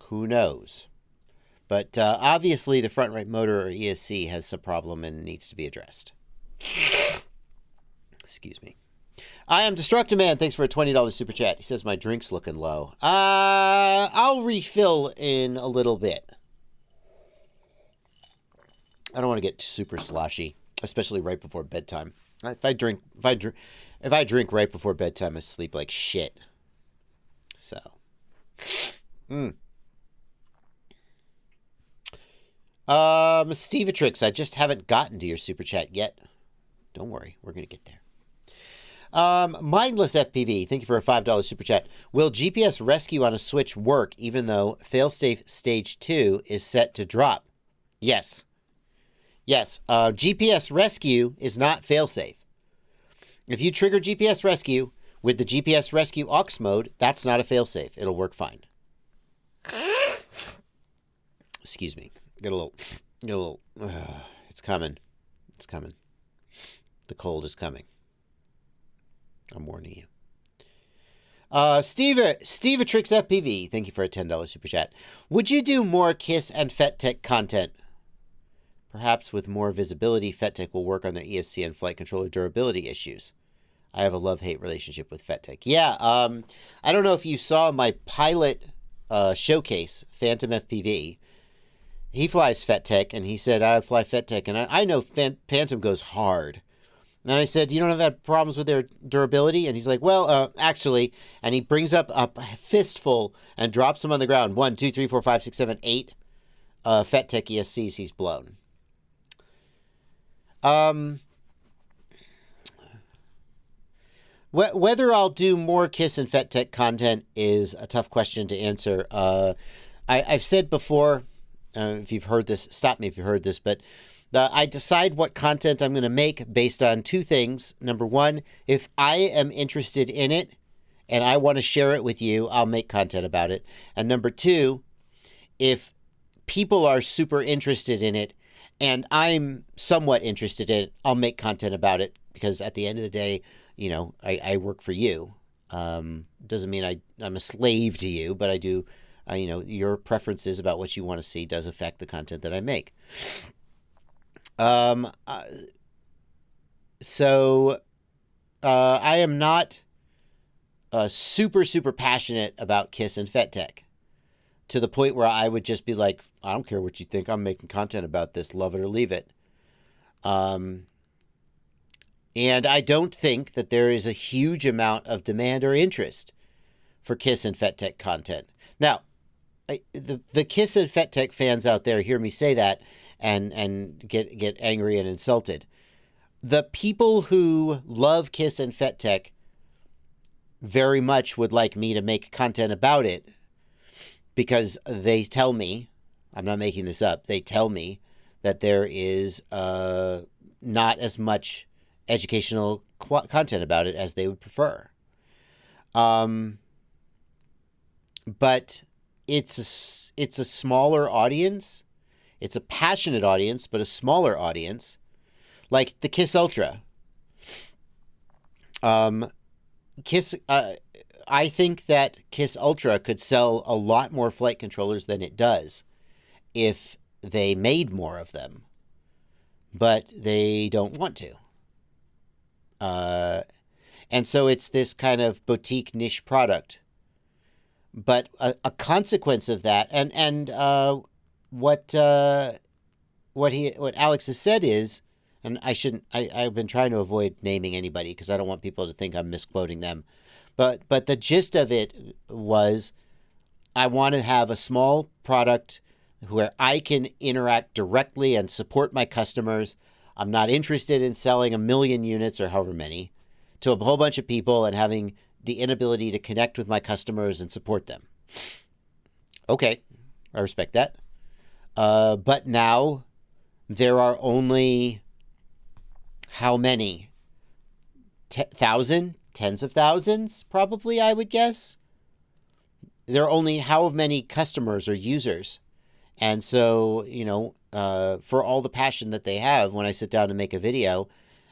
who knows? But obviously the front right motor or ESC has some problem and needs to be addressed. Excuse me. I am Destructive Man. Thanks for a $20 super chat. He says my drink's looking low. I'll refill in a little bit. I don't want to get super sloshy, especially right before bedtime. If I drink right before bedtime, I sleep like shit. So, Stevetrix, I just haven't gotten to your super chat yet. Don't worry, we're gonna get there. Mindless FPV, thank you for a $5 super chat. Will GPS rescue on a Switch work even though failsafe stage 2 is set to drop? Yes. Yes, GPS rescue is not failsafe. If you trigger GPS rescue with the GPS rescue aux mode, that's not a failsafe. It'll work fine. Excuse me. Get a little. It's coming. It's coming. The cold is coming. I'm warning you. Stevetrix FPV, thank you for a $10 super chat. Would you do more KISS and FetTech content? Perhaps with more visibility, FetTech will work on their ESC and flight controller durability issues. I have a love-hate relationship with FetTech. Yeah, I don't know if you saw my pilot showcase, Phantom FPV. He flies FetTech, and he said, I fly FetTech, and I know Phantom goes hard. And I said, you don't have had problems with their durability? And he's like, well, actually, and he brings up a fistful and drops them on the ground. 1, 2, 3, 4, 5, 6, 7, 8 FetTech ESCs he's blown. Whether I'll do more KISS and FetTech content is a tough question to answer. I've said before, if you've heard this, stop me if you've heard this, but I decide what content I'm going to make based on two things. Number one, if I am interested in it and I want to share it with you, I'll make content about it. And number two, if people are super interested in it and I'm somewhat interested in it, I'll make content about it, because at the end of the day, you know, I work for you. Doesn't mean I'm a slave to you, but I do, you know, your preferences about what you want to see does affect the content that I make. So I am not super passionate about KISS and FetTech, to the point where I would just be like, I don't care what you think, I'm making content about this, love it or leave it. And I don't think that there is a huge amount of demand or interest for KISS and FetTech content. Now, the KISS and FetTech fans out there hear me say that and get angry and insulted. The people who love KISS and FetTech very much would like me to make content about it, because they tell me, I'm not making this up, they tell me that there is not as much educational content about it as they would prefer. But it's a smaller audience. It's a passionate audience, but a smaller audience, like the KISS Ultra. KISS, I think that KISS Ultra could sell a lot more flight controllers than it does if they made more of them, but they don't want to. And so it's this kind of boutique niche product. But a consequence of that, and what Alex has said is, and I've been trying to avoid naming anybody because I don't want people to think I'm misquoting them. But the gist of it was, I want to have a small product where I can interact directly and support my customers. I'm not interested in selling 1 million units or however many to a whole bunch of people and having the inability to connect with my customers and support them. Okay, I respect that. But now there are only how many? 1,000? Tens of thousands, probably, I would guess. There are only how many customers or users. And so, for all the passion that they have, when I sit down to make a video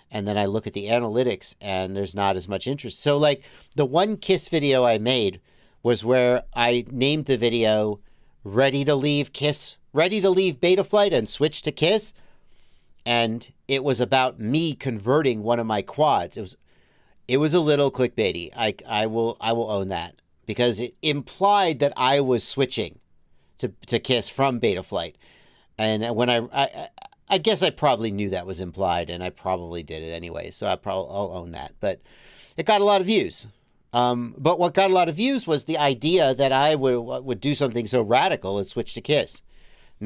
and then I look at the analytics and there's not as much interest. So like the one KISS video I made was where I named the video Ready to Leave Beta Flight and Switch to KISS. And it was about me converting one of my quads. It was a little clickbaity. I will own that, because it implied that I was switching to KISS from Betaflight. And when I guess I probably knew that was implied, and I probably did it anyway, so I'll own that. But it got a lot of views. But what got a lot of views was the idea that I would do something so radical as switch to KISS.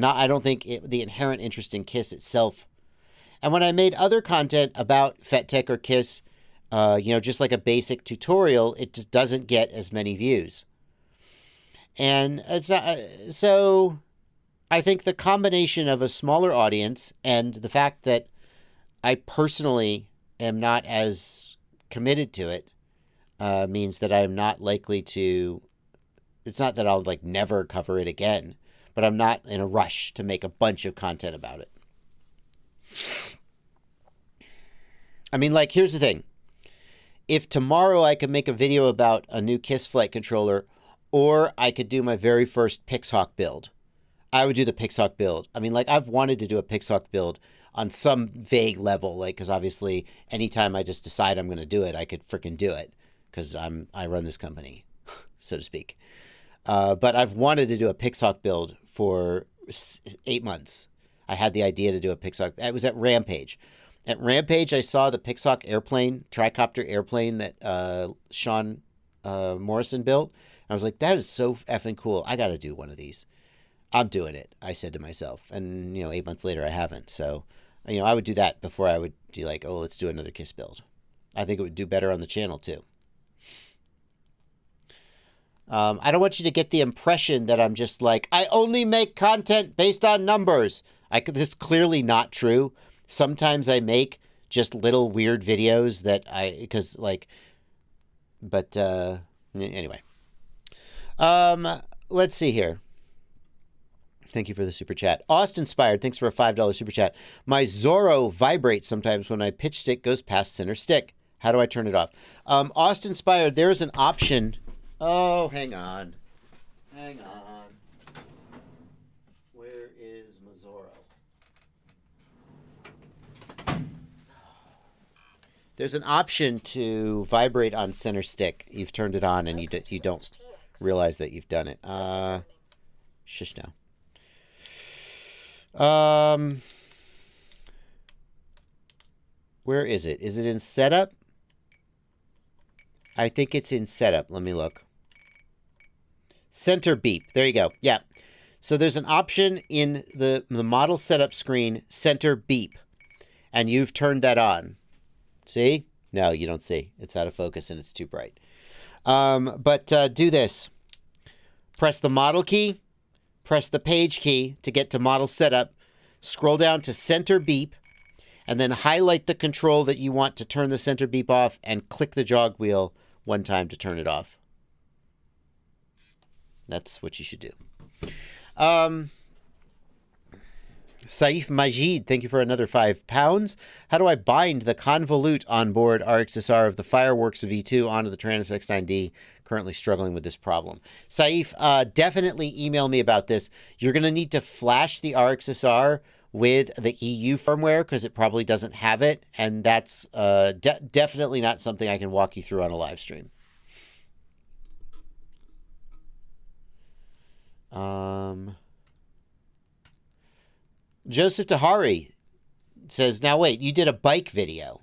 I don't think the inherent interest in KISS itself. And when I made other content about FetTech or KISS, just like a basic tutorial, it just doesn't get as many views. And it's not, so I think the combination of a smaller audience and the fact that I personally am not as committed to it means that I'm not likely to, it's not that I'll like never cover it again, but I'm not in a rush to make a bunch of content about it. I mean, like, here's the thing. If tomorrow I could make a video about a new KISS flight controller, or I could do my very first Pixhawk build, I would do the Pixhawk build. I mean, like, I've wanted to do a Pixhawk build on some vague level, like, because obviously anytime I just decide I'm going to do it, I could freaking do it, because I run this company, so to speak. But I've wanted to do a Pixhawk build for 8 months. I had the idea to do a Pixhawk. It was at Rampage. At Rampage, I saw the Pixhawk airplane, tricopter airplane that Sean Morrison built. I was like, that is so effing cool. I got to do one of these. I'm doing it, I said to myself. And, 8 months later, I haven't. So, I would do that before I would be like, oh, let's do another KISS build. I think it would do better on the channel, too. I don't want you to get the impression that I'm just like, I only make content based on numbers. That's clearly not true. Sometimes I make just little weird videos anyway. Let's see here. Thank you for the super chat. Austin Inspired, thanks for a $5 super chat. My Zorro vibrates sometimes when my pitch stick goes past center stick. How do I turn it off? Austin Inspired, there is an option. Oh, hang on. Where is my Zorro? There's an option to vibrate on center stick. You've turned it on and you don't realize that you've done it. Shush now. Where is it? Is it in setup? I think it's in setup. Let me look. Center beep. There you go. Yeah. So there's an option in the model setup screen, center beep. And you've turned that on. See? No, you don't see. It's out of focus and it's too bright. But do this. Press the model key. Press the page key to get to model setup. Scroll down to center beep. And then highlight the control that you want to turn the center beep off and click the jog wheel one time to turn it off. That's what you should do. Saif Majid, thank you for another £5. How do I bind the convolute onboard RxSR of the Fireworks V2 onto the Taranis X9D? Currently struggling with this problem. Saif, definitely email me about this. You're going to need to flash the RxSR with the EU firmware because it probably doesn't have it. And that's definitely not something I can walk you through on a live stream. Joseph Tahari says, now wait, you did a bike video.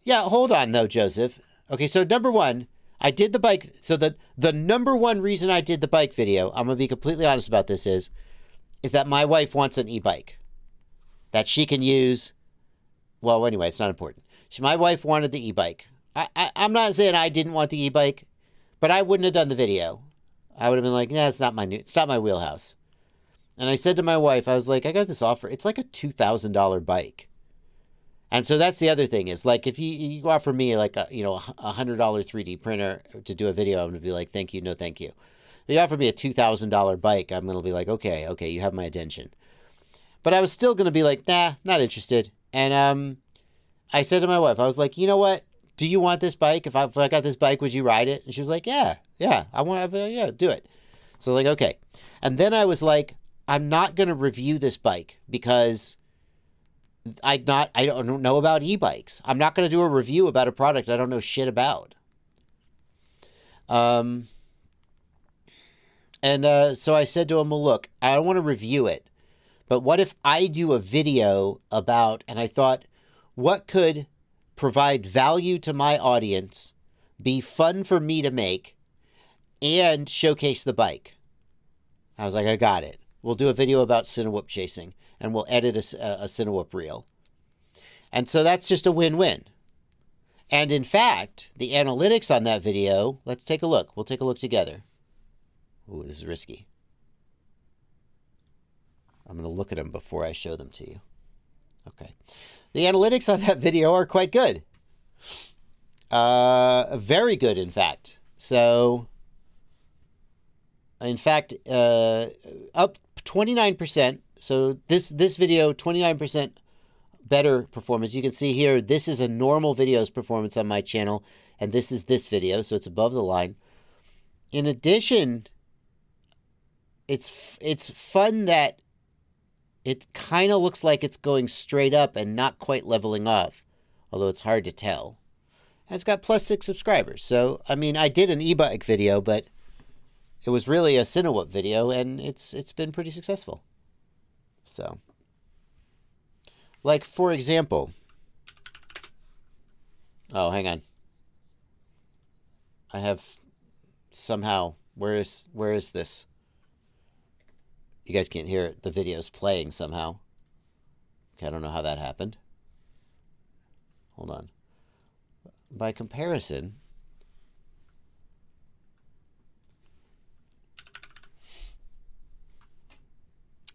Yeah, hold on though, Joseph. Okay, so number one, I did the bike. So the number one reason I did the bike video, I'm going to be completely honest about this, is is that my wife wants an e-bike that she can use. Well, anyway, it's not important. My wife wanted the e-bike. I'm not saying I didn't want the e-bike, but I wouldn't have done the video. I would have been like, yeah, it's not my wheelhouse. And I said to my wife, I was like, I got this offer. It's like a $2,000 bike. And so that's the other thing is like, if you offer me like a $100 3D printer to do a video, I'm going to be like, thank you. No, thank you. If you offer me a $2,000 bike, I'm going to be like, okay, you have my attention. But I was still going to be like, nah, not interested. And I said to my wife, I was like, you know what? Do you want this bike? If I got this bike, would you ride it? And she was like, yeah, I want, yeah, do it. So like, okay. And then I was like, I'm not going to review this bike because I don't know about e-bikes. I'm not going to do a review about a product I don't know shit about. So I said to him, well, look, I don't want to review it, but what if I do a video about, and I thought, what could provide value to my audience, be fun for me to make, and showcase the bike? I was like, I got it. We'll do a video about Cinewhoop chasing, and we'll edit a Cinewhoop reel. And so that's just a win-win. And in fact, the analytics on that video, let's take a look. We'll take a look together. Ooh, this is risky. I'm going to look at them before I show them to you. Okay. The analytics on that video are quite good. Very good, in fact. So, in fact, up 29%. So this video, 29% better performance. You can see here, this is a normal video's performance on my channel, and this is this video, so it's above the line. In addition, it's fun that it kind of looks like it's going straight up and not quite leveling off, although it's hard to tell. And it's got +6 subscribers. So, I mean, I did an e-bike video, but it was really a Cinewhoop video, and it's been pretty successful. So, like, for example, oh, hang on. I have somehow, where is this? You guys can't hear it. The video's playing somehow. Okay, I don't know how that happened. Hold on. By comparison,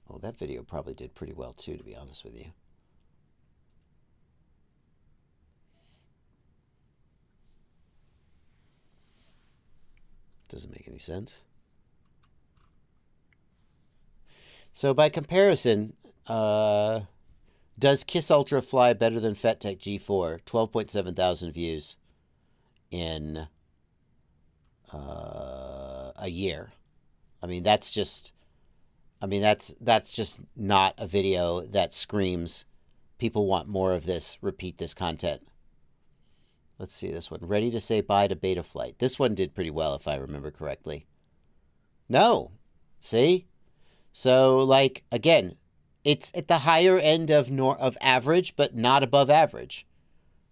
oh, that video probably did pretty well too, to be honest with you. Doesn't make any sense. So by comparison, does Kiss Ultra fly better than FetTech G4? 12.7 thousand views in a year. I mean, that's just not a video that screams, people want more of this, repeat this content. Let's see this one. Ready to say bye to Betaflight. This one did pretty well, if I remember correctly. No. See? So, like, again, it's at the higher end of average, but not above average.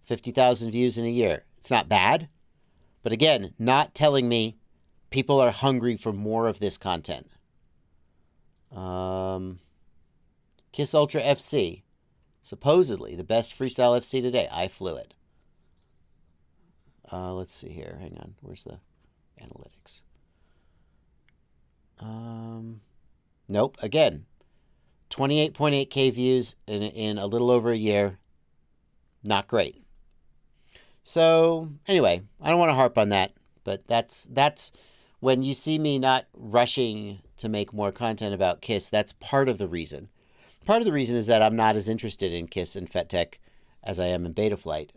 50,000 views in a year. It's not bad. But again, not telling me people are hungry for more of this content. Kiss Ultra FC. Supposedly the best freestyle FC today. I flew it. Let's see here. Hang on. Where's the analytics? Nope. Again, 28.8K views in a little over a year. Not great. So anyway, I don't want to harp on that, but that's when you see me not rushing to make more content about Kiss. That's part of the reason. Part of the reason is that I'm not as interested in Kiss and FetTech as I am in Betaflight.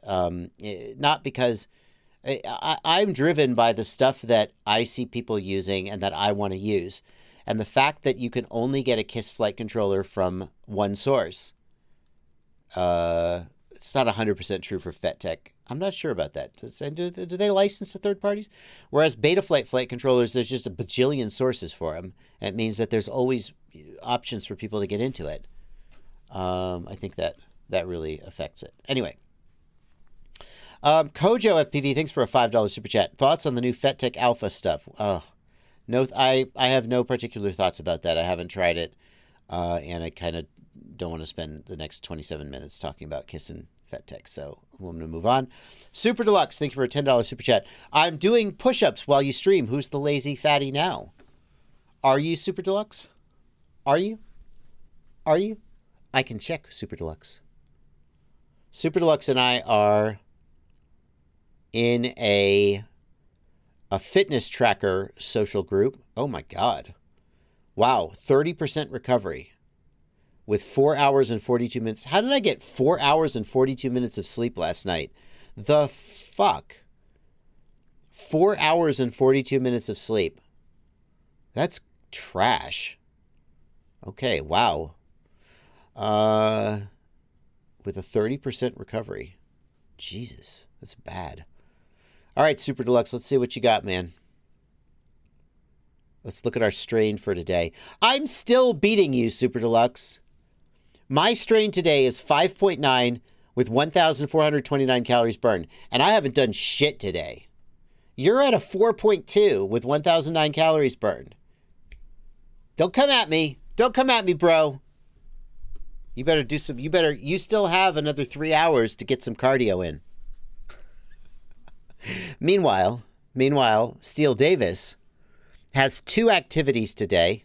Not because I'm driven by the stuff that I see people using and that I want to use. And the fact that you can only get a Kiss flight controller from one source, it's not 100% true for FetTech. I'm not sure about that. Do they license to third parties? Whereas Betaflight flight controllers, there's just a bajillion sources for them. And it means that there's always options for people to get into it. I think that really affects it. Anyway. Kojo FPV, thanks for a $5 super chat. Thoughts on the new FetTech Alpha stuff? Oh, no, I have no particular thoughts about that. I haven't tried it. And I kind of don't want to spend the next 27 minutes talking about kissing fat text. So I'm going to move on. Super Deluxe, thank you for a $10 super chat. I'm doing push-ups while you stream. Who's the lazy fatty now? Are you Super Deluxe? Are you? Are you? I can check Super Deluxe. Super Deluxe and I are in a fitness tracker social group. Oh my God. Wow. 30% recovery with 4 hours and 42 minutes. How did I get 4 hours and 42 minutes of sleep last night? The fuck? 4 hours and 42 minutes of sleep. That's trash. Okay. Wow. With a 30% recovery. Jesus. That's bad. All right, Super Deluxe, let's see what you got, man. Let's look at our strain for today. I'm still beating you, Super Deluxe. My strain today is 5.9 with 1,429 calories burned, and I haven't done shit today. You're at a 4.2 with 1,009 calories burned. Don't come at me. Don't come at me, bro. You better do some, you still have another 3 hours to get some cardio in. Meanwhile, Steele Davis has 2 activities today.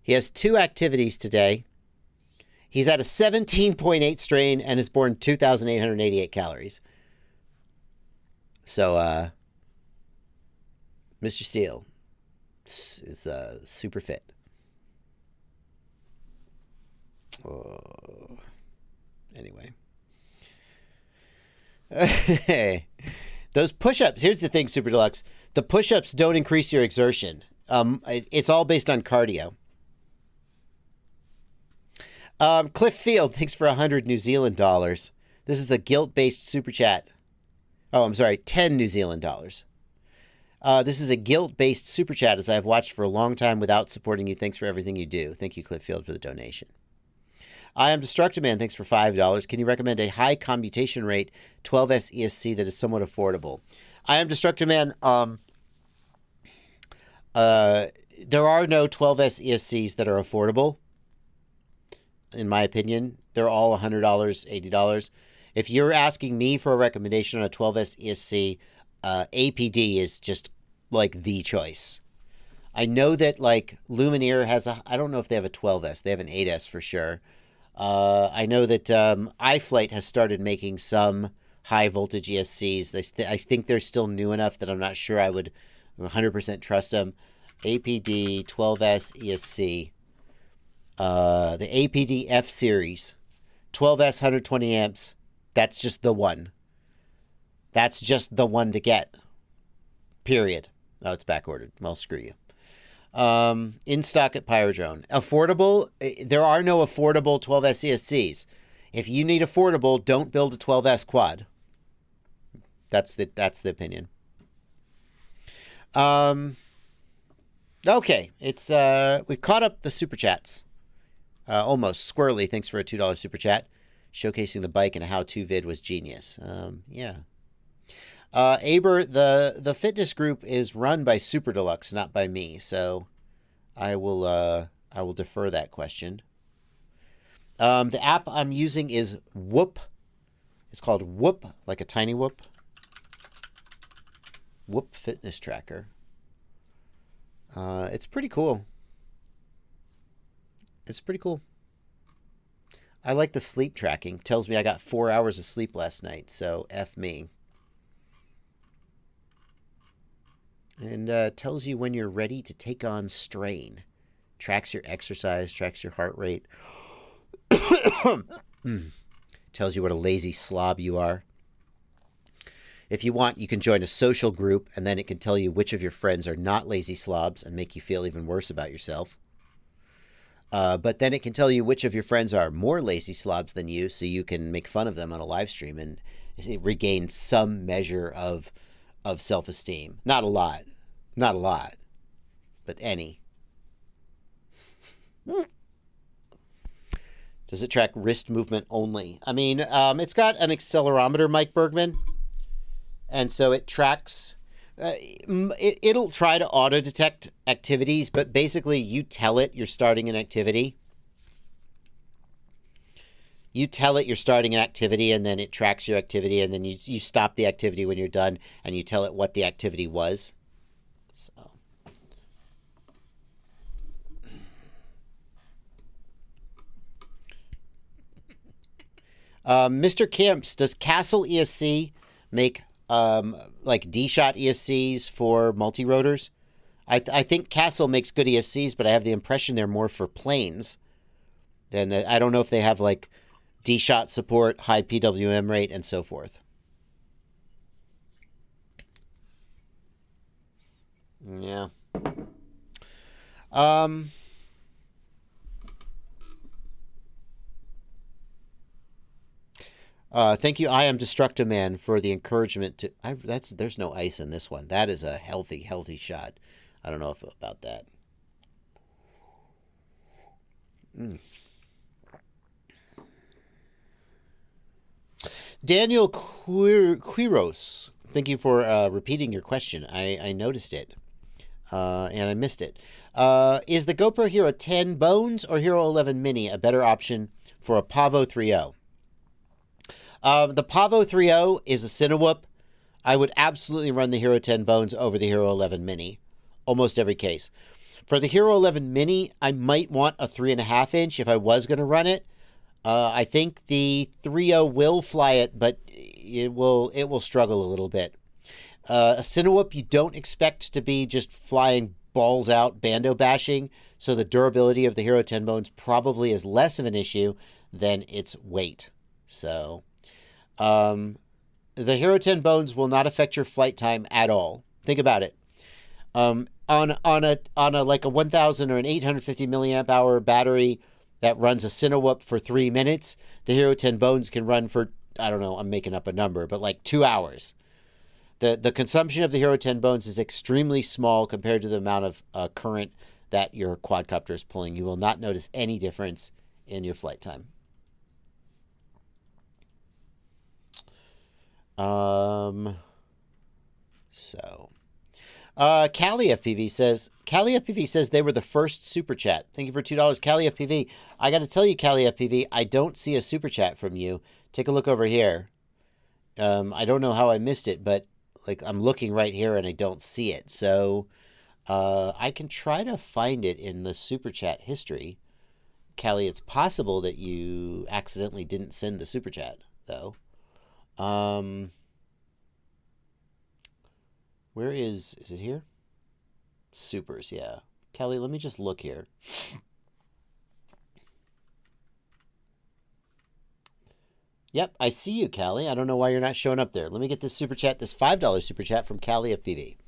He has 2 activities today. He's at a 17.8 strain and has burned 2,888 calories. So, Mr. Steele is super fit. Anyway. Those push-ups, here's the thing, Super Deluxe. The push-ups don't increase your exertion. It's all based on cardio. Cliff Field, thanks for 100 New Zealand dollars. This is a guilt-based super chat. Oh, I'm sorry, 10 New Zealand dollars. This is a guilt-based super chat as I have watched for a long time without supporting you. Thanks for everything you do. Thank you, Cliff Field, for the donation. I am Destructoman. Thanks for $5. Can you recommend a high commutation rate 12S ESC that is somewhat affordable? I am Destructoman. There are no 12S ESCs that are affordable. In my opinion, they're all $100, $80. If you're asking me for a recommendation on a 12S ESC, APD is just like the choice. I know that like Lumineer has I don't know if they have a 12S. They have an 8S for sure. I know that iFlight has started making some high voltage ESCs. I think they're still new enough that I'm not sure I would 100% trust them. APD 12S ESC. The APD F series. 12S 120 amps. That's just the one. That's just the one to get. Period. Oh, it's back ordered. Well, screw you. In stock at Pyrodrone. Affordable, there are no affordable 12S ESCs. If you need affordable, don't build a 12S quad. That's the opinion. Okay, it's we've caught up the super chats. Almost. Squirrely, thanks for a $2 super chat. Showcasing the bike and a how-to vid was genius. Yeah. Aber, the fitness group is run by Super Deluxe, not by me, so I will defer that question. The app I'm using is Whoop. It's called Whoop, like a tiny whoop. Whoop Fitness Tracker. It's pretty cool. It's pretty cool. I like the sleep tracking. Tells me I got 4 hours of sleep last night, so F me. And tells you when you're ready to take on strain. Tracks your exercise, tracks your heart rate. Tells you what a lazy slob you are. If you want, you can join a social group, and then it can tell you which of your friends are not lazy slobs and make you feel even worse about yourself. But then it can tell you which of your friends are more lazy slobs than you, so you can make fun of them on a live stream and regain some measure of self-esteem. Not a lot. Not a lot. But any. Does it track wrist movement only? I mean, it's got an accelerometer, Mike Bergman. And so it tracks It'll try to auto-detect activities, but basically you tell it you're starting an activity. You tell it you're starting an activity, and then it tracks your activity, and then you stop the activity when you're done, and you tell it what the activity was. So. Mr. Camps, does Castle ESC make like D-Shot ESCs for multi-rotors? I think Castle makes good ESCs, but I have the impression they're more for planes. Then I don't know if they have like D-Shot support, high PWM rate, and so forth. Yeah. Thank you, I Am Destructoman, for the encouragement to. There's no ice in this one. That is a healthy shot. I don't know about that. Daniel Quiros, thank you for repeating your question. I noticed it, and I missed it. Is the GoPro Hero 10 Bones or Hero 11 Mini a better option for a Pavo 3.0? The Pavo 3.0 is a Cinewhoop. I would absolutely run the Hero 10 Bones over the Hero 11 Mini, almost every case. For the Hero 11 Mini, I might want a 3.5 inch if I was going to run it. I think the 3.0 will fly it, but it will struggle a little bit. A Cinewhoop you don't expect to be just flying balls out, bando bashing, so the durability of the Hero 10 Bones probably is less of an issue than its weight. So, the Hero 10 Bones will not affect your flight time at all. Think about it. On a like a 1,000 or an 850 milliamp hour battery that runs a Cinewhoop for 3 minutes, the Hero 10 Bones can run for, I don't know, I'm making up a number, but like 2 hours. The consumption of the Hero 10 Bones is extremely small compared to the amount of current that your quadcopter is pulling. You will not notice any difference in your flight time. Callie FPV says they were the first super chat. Thank you for $2, Callie FPV. I got to tell you, Callie FPV, I don't see a super chat from you. Take a look over here. I don't know how I missed it, but like I'm looking right here and I don't see it. So I can try to find it in the super chat history. Callie, it's possible that you accidentally didn't send the super chat, though. Where is it here? Supers, yeah. Kelly, let me just look here. Yep, I see you, Callie. I don't know why you're not showing up there. Let me get this super chat, this $5 super chat from Callie FPV.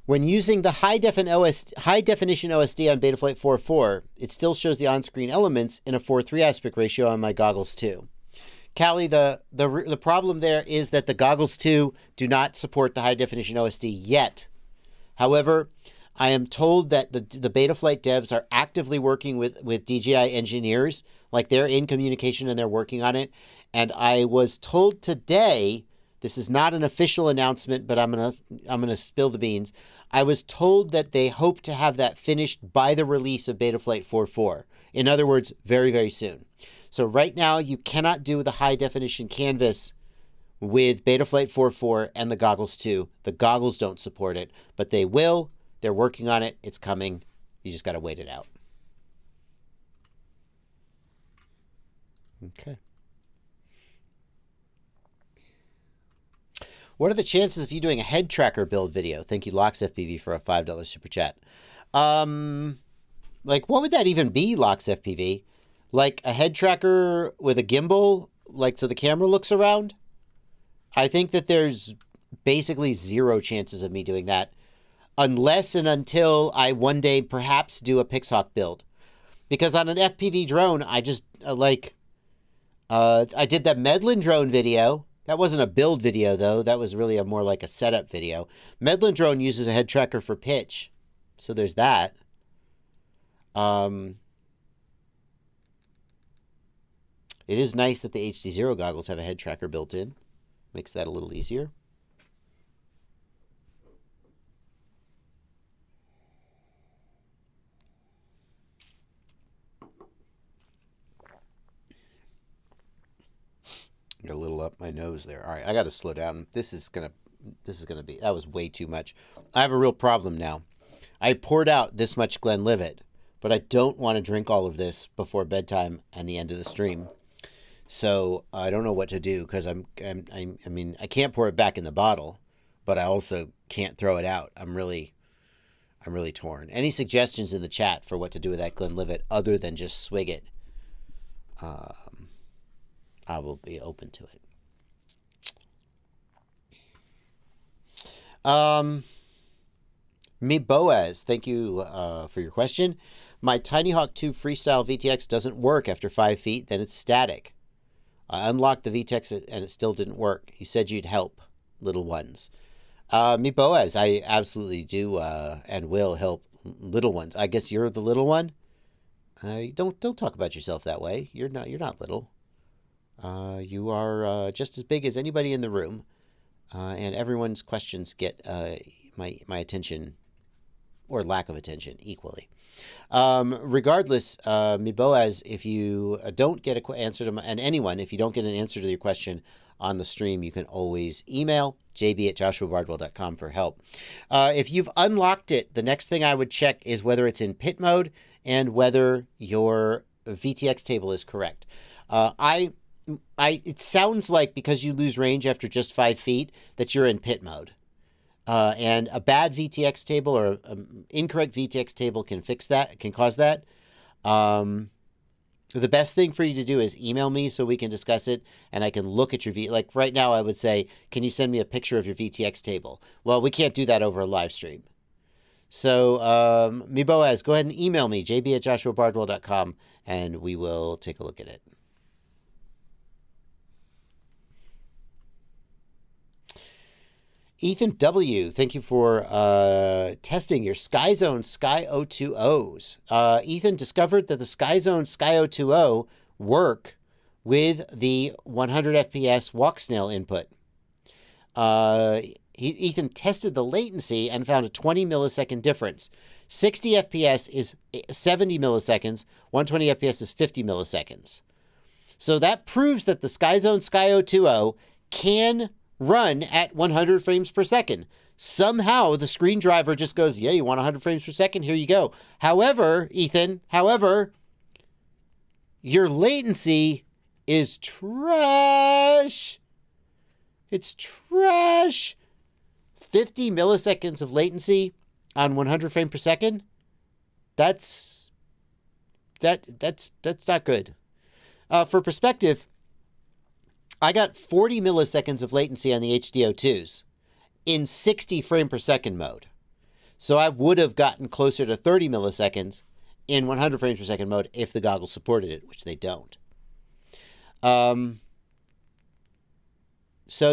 When using the high definition OSD on Betaflight 4.4, it still shows the on-screen elements in a 4:3 aspect ratio on my Goggles 2. Callie, the problem there is that the Goggles 2 do not support the high definition OSD yet. However, I am told that the Betaflight devs are actively working with DJI engineers, like they're in communication and they're working on it. And I was told today, this is not an official announcement, but I'm gonna spill the beans. I was told that they hope to have that finished by the release of Betaflight 4.4. In other words, very, very soon. So right now, you cannot do the high-definition canvas with Betaflight 4.4 and the Goggles 2. The Goggles don't support it, but they will. They're working on it. It's coming. You just got to wait it out. Okay. What are the chances of you doing a head tracker build video? Thank you, LoxFPV, for a $5 super chat. Like, what would that even be, LoxFPV? Like a head tracker with a gimbal, like so the camera looks around? I think that there's basically zero chances of me doing that unless and until I one day perhaps do a Pixhawk build. Because on an FPV drone, I just I did that Medlin drone video. That wasn't a build video, though. That was really more like a setup video. Medlin drone uses a head tracker for pitch. So there's that. It is nice that the HDZero goggles have a head tracker built in. Makes that a little easier. Got a little up my nose there. All right, I got to slow down. This is gonna be. That was way too much. I have a real problem now. I poured out this much Glenlivet, but I don't want to drink all of this before bedtime and the end of the stream. So I don't know what to do because I mean, I can't pour it back in the bottle, but I also can't throw it out. I'm really torn. Any suggestions in the chat for what to do with that Glenlivet other than just swig it? I will be open to it. Me Boaz, thank you for your question. My Tiny Hawk 2 Freestyle VTX doesn't work after 5 feet, then it's static. I unlocked the VTX and it still didn't work. You said you'd help, little ones. Me Boaz, I absolutely do and will help little ones. I guess you're the little one. Don't talk about yourself that way. You're not little. You are just as big as anybody in the room, and everyone's questions get my attention or lack of attention equally. Regardless, me Boaz, if you don't get an answer to and anyone, if you don't get an answer to your question on the stream, you can always email jb@joshuabardwell.com for help. If you've unlocked it, the next thing I would check is whether it's in pit mode and whether your VTX table is correct. It sounds like because you lose range after just 5 feet that you're in pit mode. And a bad VTX table or an incorrect VTX table can fix that, can cause that. The best thing for you to do is email me so we can discuss it and I can look at your like right now I would say, can you send me a picture of your VTX table? Well, we can't do that over a live stream. So, me Boaz, go ahead and email me, jb@joshuabardwell.com, and we will take a look at it. Ethan W., thank you for testing your SkyZone Sky020s. Ethan discovered that the SkyZone Sky020 work with the 100 FPS walk snail input. Ethan tested the latency and found a 20 millisecond difference. 60 FPS is 70 milliseconds, 120 FPS is 50 milliseconds. So that proves that the SkyZone Sky020 can run at 100 frames per second. Somehow the screen driver just goes, yeah, you want 100 frames per second? Here you go. However, Ethan, your latency is trash. It's trash. 50 milliseconds of latency on 100 frames per second? That's not good. For perspective, I got 40 milliseconds of latency on the HDO2s in 60 frame per second mode. So I would have gotten closer to 30 milliseconds in 100 frames per second mode if the goggles supported it, which they don't. So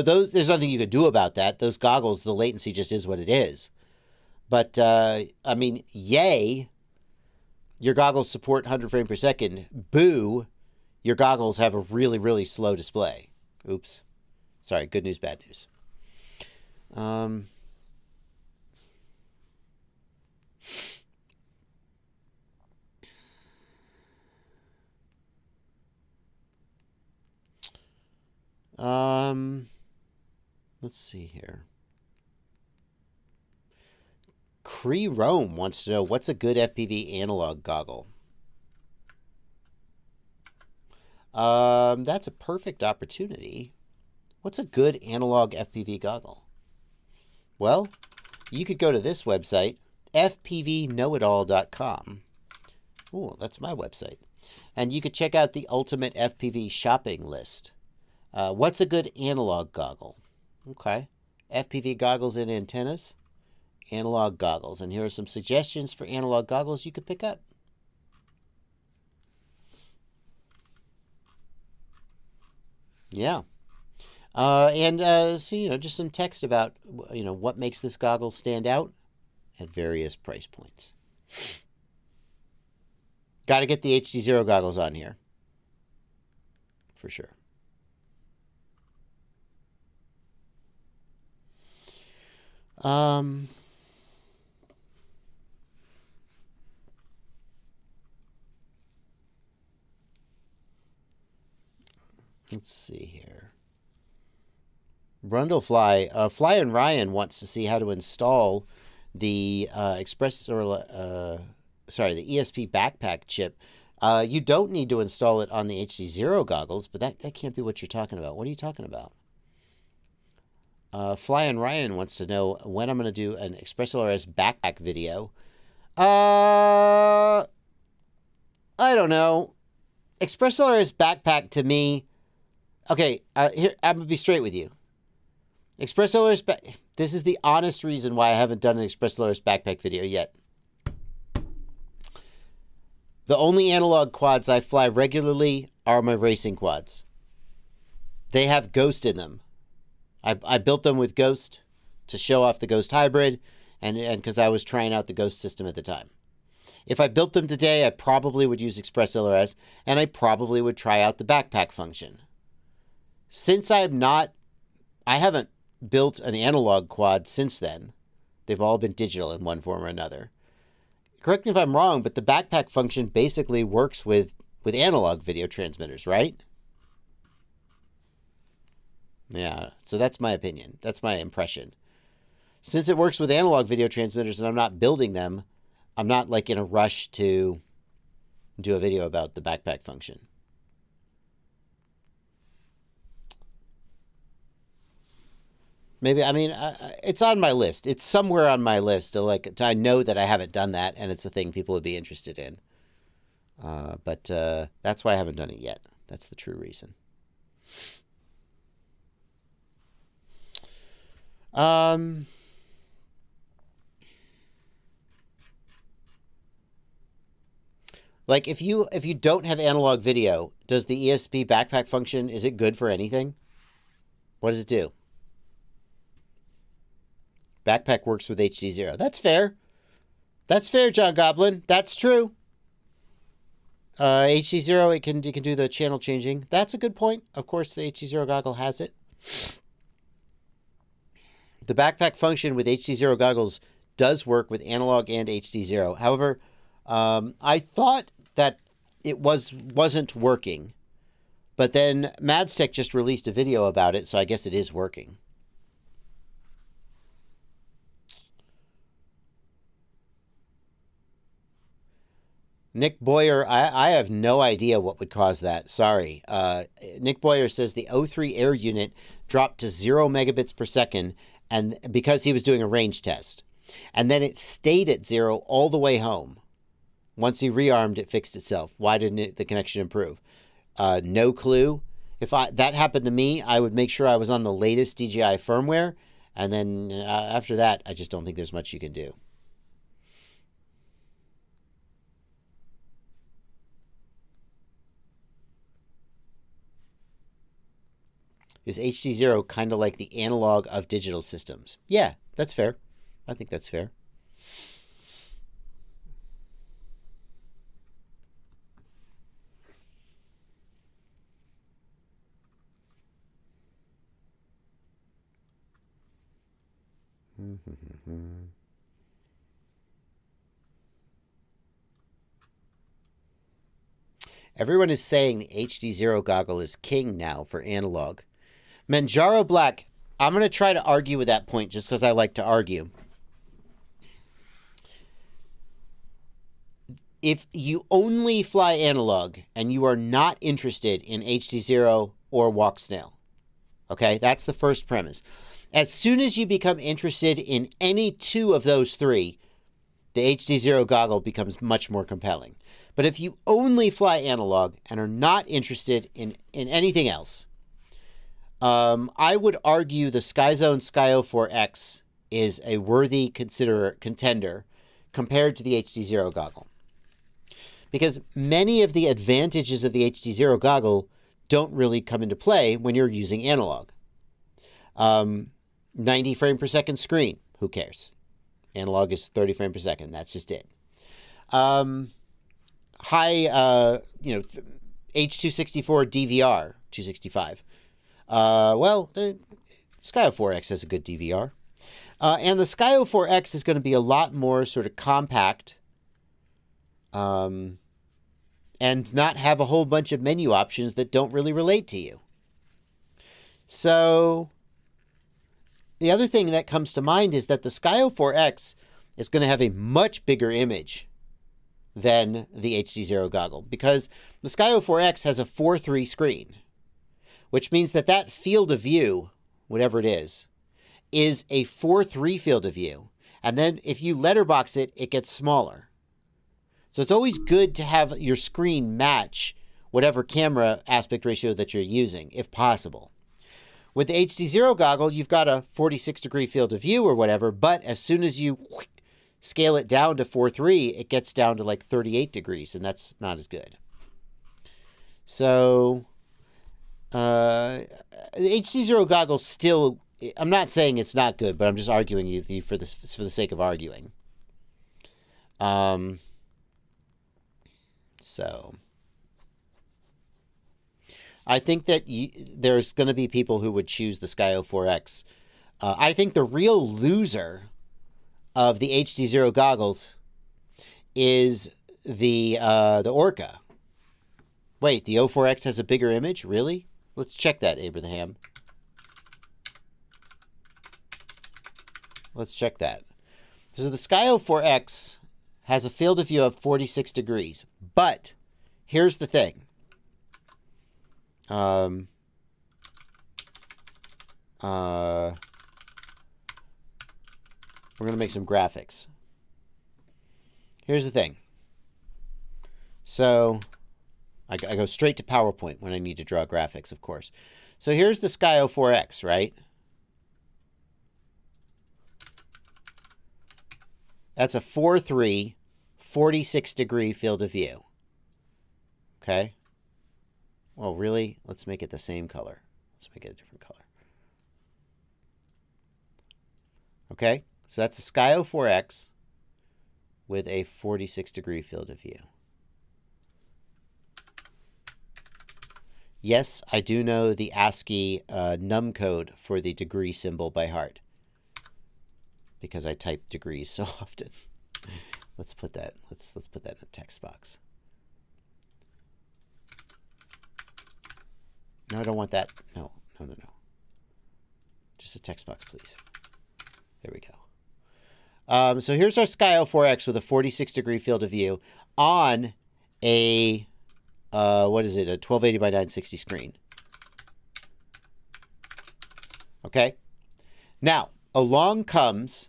there's nothing you could do about that. Those goggles, the latency just is what it is. But, I mean, yay, your goggles support 100 frames per second. Boo, your goggles have a really, really slow display. Oops. Sorry, good news, bad news. Let's see here. Cree Rome wants to know, what's a good FPV analog goggle? That's a perfect opportunity. What's a good analog FPV goggle? Well, you could go to this website, fpvknowitall.com. Oh, that's my website. And you could check out the ultimate FPV shopping list. What's a good analog goggle? Okay. FPV goggles and antennas. Analog goggles. And here are some suggestions for analog goggles you could pick up. Yeah. So, just some text about, what makes this goggle stand out at various price points. Got to get the HDZero goggles on here. For sure. Let's see here. Brundlefly. Fly and Ryan wants to see how to install the the ESP backpack chip. You don't need to install it on the HDZero goggles, but that can't be what you're talking about. What are you talking about? Fly and Ryan wants to know when I'm going to do an ExpressLRS backpack video. I don't know. ExpressLRS backpack to me. Okay, here I'm gonna be straight with you. ExpressLRS. This is the honest reason why I haven't done an ExpressLRS backpack video yet. The only analog quads I fly regularly are my racing quads. They have Ghost in them. I built them with Ghost to show off the Ghost hybrid, and because I was trying out the Ghost system at the time. If I built them today, I probably would use ExpressLRS, and I probably would try out the backpack function. Since I haven't built an analog quad since then. They've all been digital in one form or another. Correct me if I'm wrong, but the backpack function basically works with analog video transmitters, right? Yeah, so that's my opinion. That's my impression. Since it works with analog video transmitters and I'm not building them, I'm not like in a rush to do a video about the backpack function. Maybe, I mean, it's on my list. It's somewhere on my list. I know that I haven't done that, and it's a thing people would be interested in. But that's why I haven't done it yet. That's the true reason. Like if you don't have analog video, does the ESP backpack function, is it good for anything? What does it do? Backpack works with HDZero. That's fair. That's fair, John Goblin. That's true. HDZero, it can do the channel changing. That's a good point. Of course, the HDZero goggle has it. The backpack function with HDZero goggles does work with analog and HDZero. However, I thought that it wasn't working, but then Madstech just released a video about it, so I guess it is working. Nick Boyer, I have no idea what would cause that. Sorry. Nick Boyer says the O3 air unit dropped to 0 megabits per second, and because he was doing a range test. And then it stayed at 0 all the way home. Once he rearmed, it fixed itself. Why didn't the connection improve? No clue. If that happened to me, I would make sure I was on the latest DJI firmware. And then after that, I just don't think there's much you can do. Is HDZero kind of like the analog of digital systems? Yeah, that's fair. I think that's fair. Everyone is saying the HDZero goggle is king now for analog. Manjaro Black, I'm going to try to argue with that point just because I like to argue. If you only fly analog and you are not interested in HDZero or Walk Snail, okay, that's the first premise. As soon as you become interested in any two of those three, the HDZero goggle becomes much more compelling. But if you only fly analog and are not interested in anything else, I would argue the SkyZone Sky04X is a worthy contender compared to the HDZero goggle. Because many of the advantages of the HDZero goggle don't really come into play when you're using analog. 90 frame per second screen, who cares? Analog is 30 frame per second, that's just it. High, H264 DVR, 265. Well, the Sky04X has a good DVR. And the Sky04X is going to be a lot more sort of compact and not have a whole bunch of menu options that don't really relate to you. So, the other thing that comes to mind is that the Skyo 4X is going to have a much bigger image than the HDZero goggle, because the Skyo 4X has a 4:3 screen, which means that that field of view, whatever it is a 4:3 field of view. And then if you letterbox it, it gets smaller. So it's always good to have your screen match whatever camera aspect ratio that you're using, if possible. With the HDZero goggle, you've got a 46-degree field of view or whatever, but as soon as you scale it down to 4:3, it gets down to like 38 degrees, and that's not as good. So the HDZero goggle still, I'm not saying it's not good, but I'm just arguing with you for the sake of arguing. So I think that there's going to be people who would choose the Skyo 4X. I think the real loser of the HDZero goggles is the Orca. Wait, the O4X has a bigger image? Really? Let's check that, Abraham. Let's check that. So the Skyo 4X has a field of view of 46 degrees. But here's the thing. We're going to make some graphics. Here's the thing. So I go straight to PowerPoint when I need to draw graphics, of course. So here's the Skyo 4X, right? That's a 4:3, 46-degree field of view. Okay? Well, really? Let's make it the same color. Let's make it a different color. Okay? So that's a Skyo 4X with a 46-degree field of view. Yes, I do know the ASCII num code for the degree symbol by heart, because I type degrees so often. Let's put that. Let's put that in a text box. No, I don't want that. No. Just a text box, please. There we go. So here's our Skyo 4X with a 46-degree field of view on a what is it? A 1280 by 960 screen. Okay. Now along comes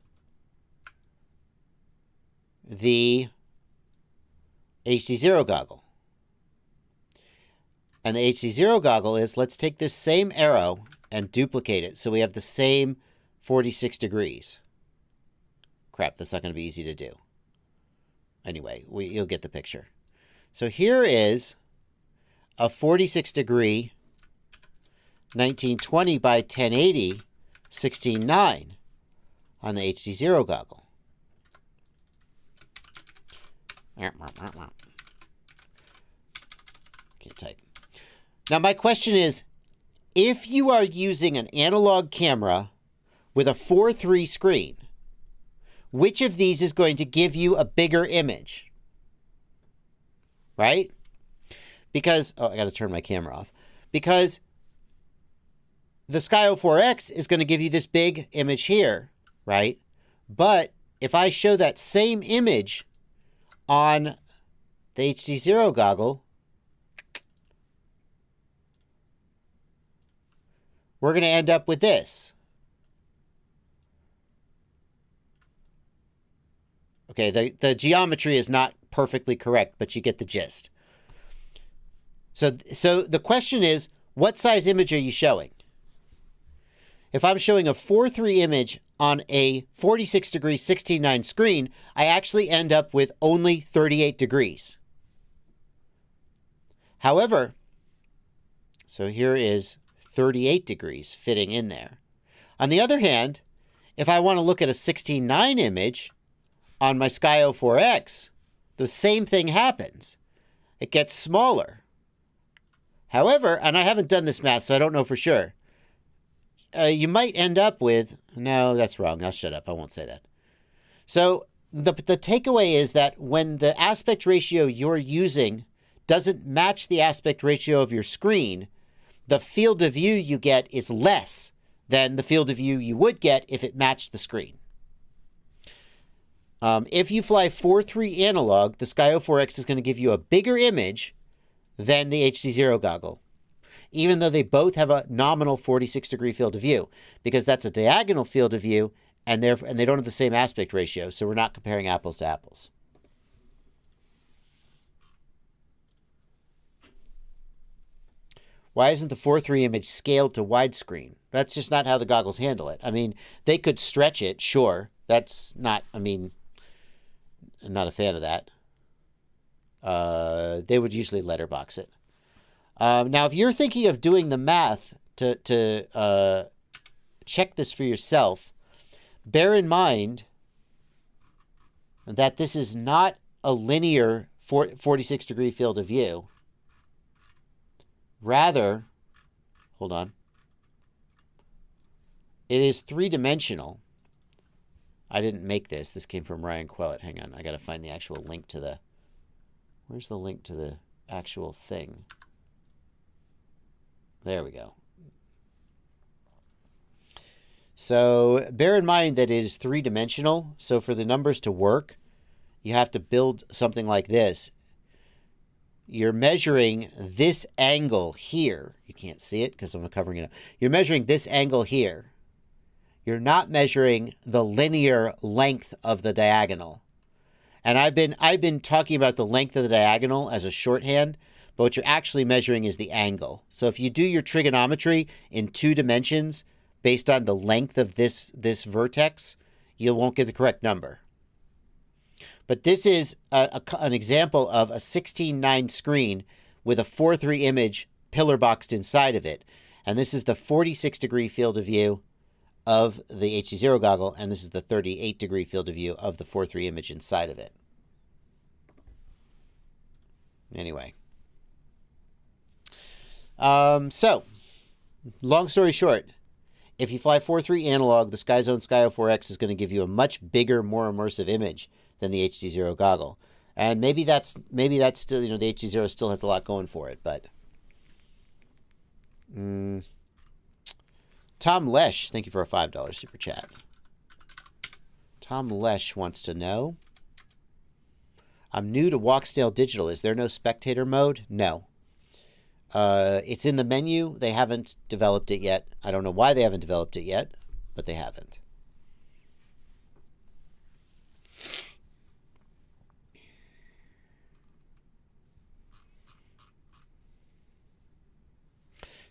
the HDZero goggle. And the HDZero goggle is, let's take this same arrow and duplicate it so we have the same 46 degrees. Crap, that's not going to be easy to do. Anyway, you'll get the picture. So here is a 46-degree 1920 by 1080 16:9 on the HDZero goggle. Can't type. Now my question is, if you are using an analog camera with a 4:3 screen, which of these is going to give you a bigger image? Right? Because, oh, I got to turn my camera off. Because the Skyo 4X is going to give you this big image here, right? But if I show that same image on the HDZero goggle, we're going to end up with this. Okay, the geometry is not perfectly correct, but you get the gist. So the question is, what size image are you showing? If I'm showing a 4:3 image on a 46-degree 16:9 screen, I actually end up with only 38 degrees. However, so here is 38 degrees fitting in there. On the other hand, if I want to look at a 16:9 image on my Skyo 4X, the same thing happens. It gets smaller. However, and I haven't done this math, so I don't know for sure, you might end up with, no, that's wrong. I'll shut up. I won't say that. So the takeaway is that when the aspect ratio you're using doesn't match the aspect ratio of your screen, the field of view you get is less than the field of view you would get if it matched the screen. If you fly 4.3 analog, the Skyo 4X is going to give you a bigger image than the HDZero goggle, even though they both have a nominal 46-degree field of view, because that's a diagonal field of view, and they don't have the same aspect ratio, so we're not comparing apples to apples. Why isn't the 4.3 image scaled to widescreen? That's just not how the goggles handle it. I mean, they could stretch it, sure. That's not, I mean, I'm not a fan of that. They would usually letterbox it. Now, if you're thinking of doing the math to check this for yourself, bear in mind that this is not a linear 46-degree field of view. Rather, hold on, it is three-dimensional. I didn't make this. This came from Ryan Quellet. Hang on, I got to find the actual link to the... Where's the link to the actual thing? There we go. So bear in mind that it is three-dimensional. So for the numbers to work, you have to build something like this. You're measuring this angle here. You can't see it because I'm covering it up. You're measuring this angle here. You're not measuring the linear length of the diagonal. And I've been talking about the length of the diagonal as a shorthand, but what you're actually measuring is the angle. So if you do your trigonometry in 2 dimensions based on the length of this vertex, you won't get the correct number. But this is an example of a 16:9 screen with a 4.3 image pillar boxed inside of it. And this is the 46-degree field of view of the HDZero goggle, and this is the 38-degree field of view of the 4.3 image inside of it. Anyway. So, long story short, if you fly 4.3 analog, the SkyZone Skyo 4X is going to give you a much bigger, more immersive image than the HDZero goggle. And maybe that's still, you know, the HDZero still has a lot going for it, but Tom Lesh, thank you for a $5 super chat. Tom Lesh wants to know, I'm new to Walksdale Digital. Is there no spectator mode? No. It's in the menu. They haven't developed it yet. I don't know why they haven't developed it yet, but they haven't.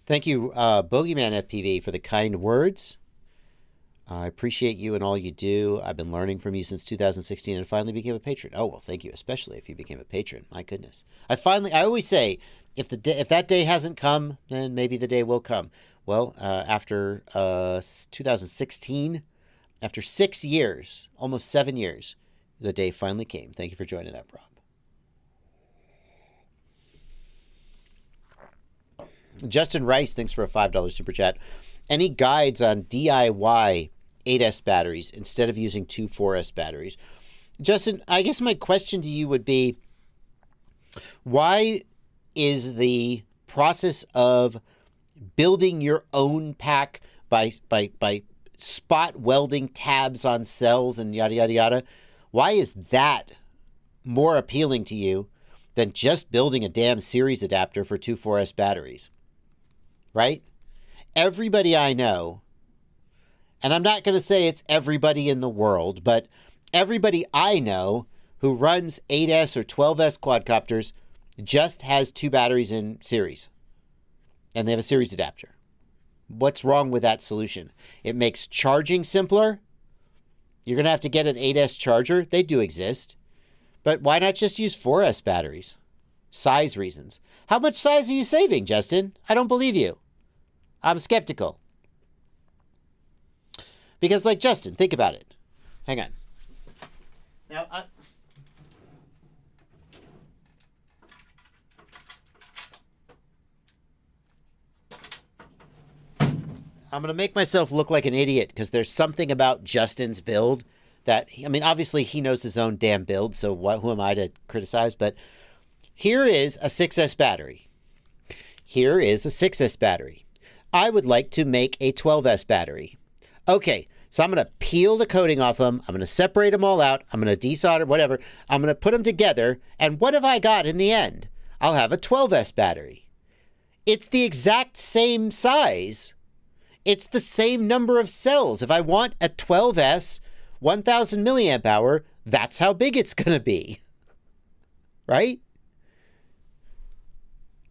Thank you, Bogeyman FPV, for the kind words. I appreciate you and all you do. I've been learning from you since 2016 and finally became a patron. Oh, well, thank you, especially if you became a patron. My goodness. I always say, if that day hasn't come, then maybe the day will come. Well, after 2016, after 6 years, almost 7 years, the day finally came. Thank you for joining up, Rob. Justin Rice, thanks for a $5 super chat. Any guides on DIY 8S batteries instead of using 2 4S batteries? Justin, I guess my question to you would be, why is the process of building your own pack by spot welding tabs on cells and yada, yada, yada, why is that more appealing to you than just building a damn series adapter for 2 4S batteries? Right? Everybody I know, and I'm not going to say it's everybody in the world, but everybody I know who runs 8S or 12S quadcopters just has 2 batteries in series. And they have a series adapter. What's wrong with that solution? It makes charging simpler. You're going to have to get an 8S charger. They do exist. But why not just use 4S batteries? Size reasons. How much size are you saving, Justin? I don't believe you. I'm skeptical. Because, like, Justin, think about it. Hang on. Now, I'm going to make myself look like an idiot because there's something about Justin's build that, I mean, obviously he knows his own damn build, so who am I to criticize? But here is a 6S battery. Here is a 6S battery. I would like to make a 12S battery. Okay, so I'm going to peel the coating off them. I'm going to separate them all out. I'm going to desolder, whatever. I'm going to put them together. And what have I got in the end? I'll have a 12S battery. It's the exact same size. It's the same number of cells. If I want a 12S, 1000 milliamp hour, that's how big it's going to be. Right?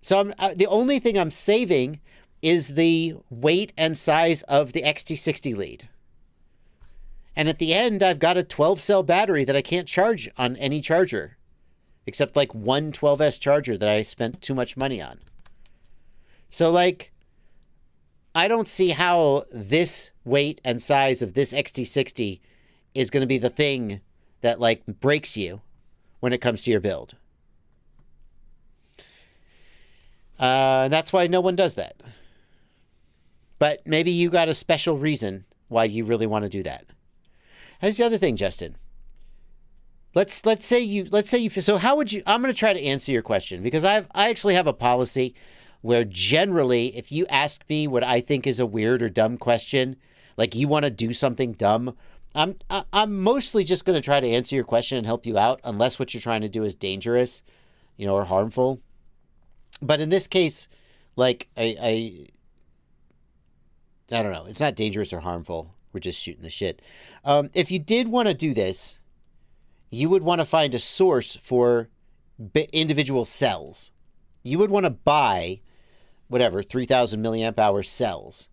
So the only thing I'm saving is the weight and size of the XT60 lead. And at the end, I've got a 12-cell battery that I can't charge on any charger, except like one 12S charger that I spent too much money on. So, like, I don't see how this weight and size of this XT60 is going to be the thing that, like, breaks you when it comes to your build. That's why no one does that. But maybe you got a special reason why you really want to do that. Here's the other thing, Justin. Let's say you so how would you, I'm going to try to answer your question, because I actually have a policy where generally if you ask me what I think is a weird or dumb question, like you want to do something dumb, I'm mostly just going to try to answer your question and help you out, unless what you're trying to do is dangerous, or harmful. But in this case, like I don't know, it's not dangerous or harmful. We're just shooting the shit. If you did want to do this, you would want to find a source for individual cells. You would want to buy, 3,000 milliamp hour cells.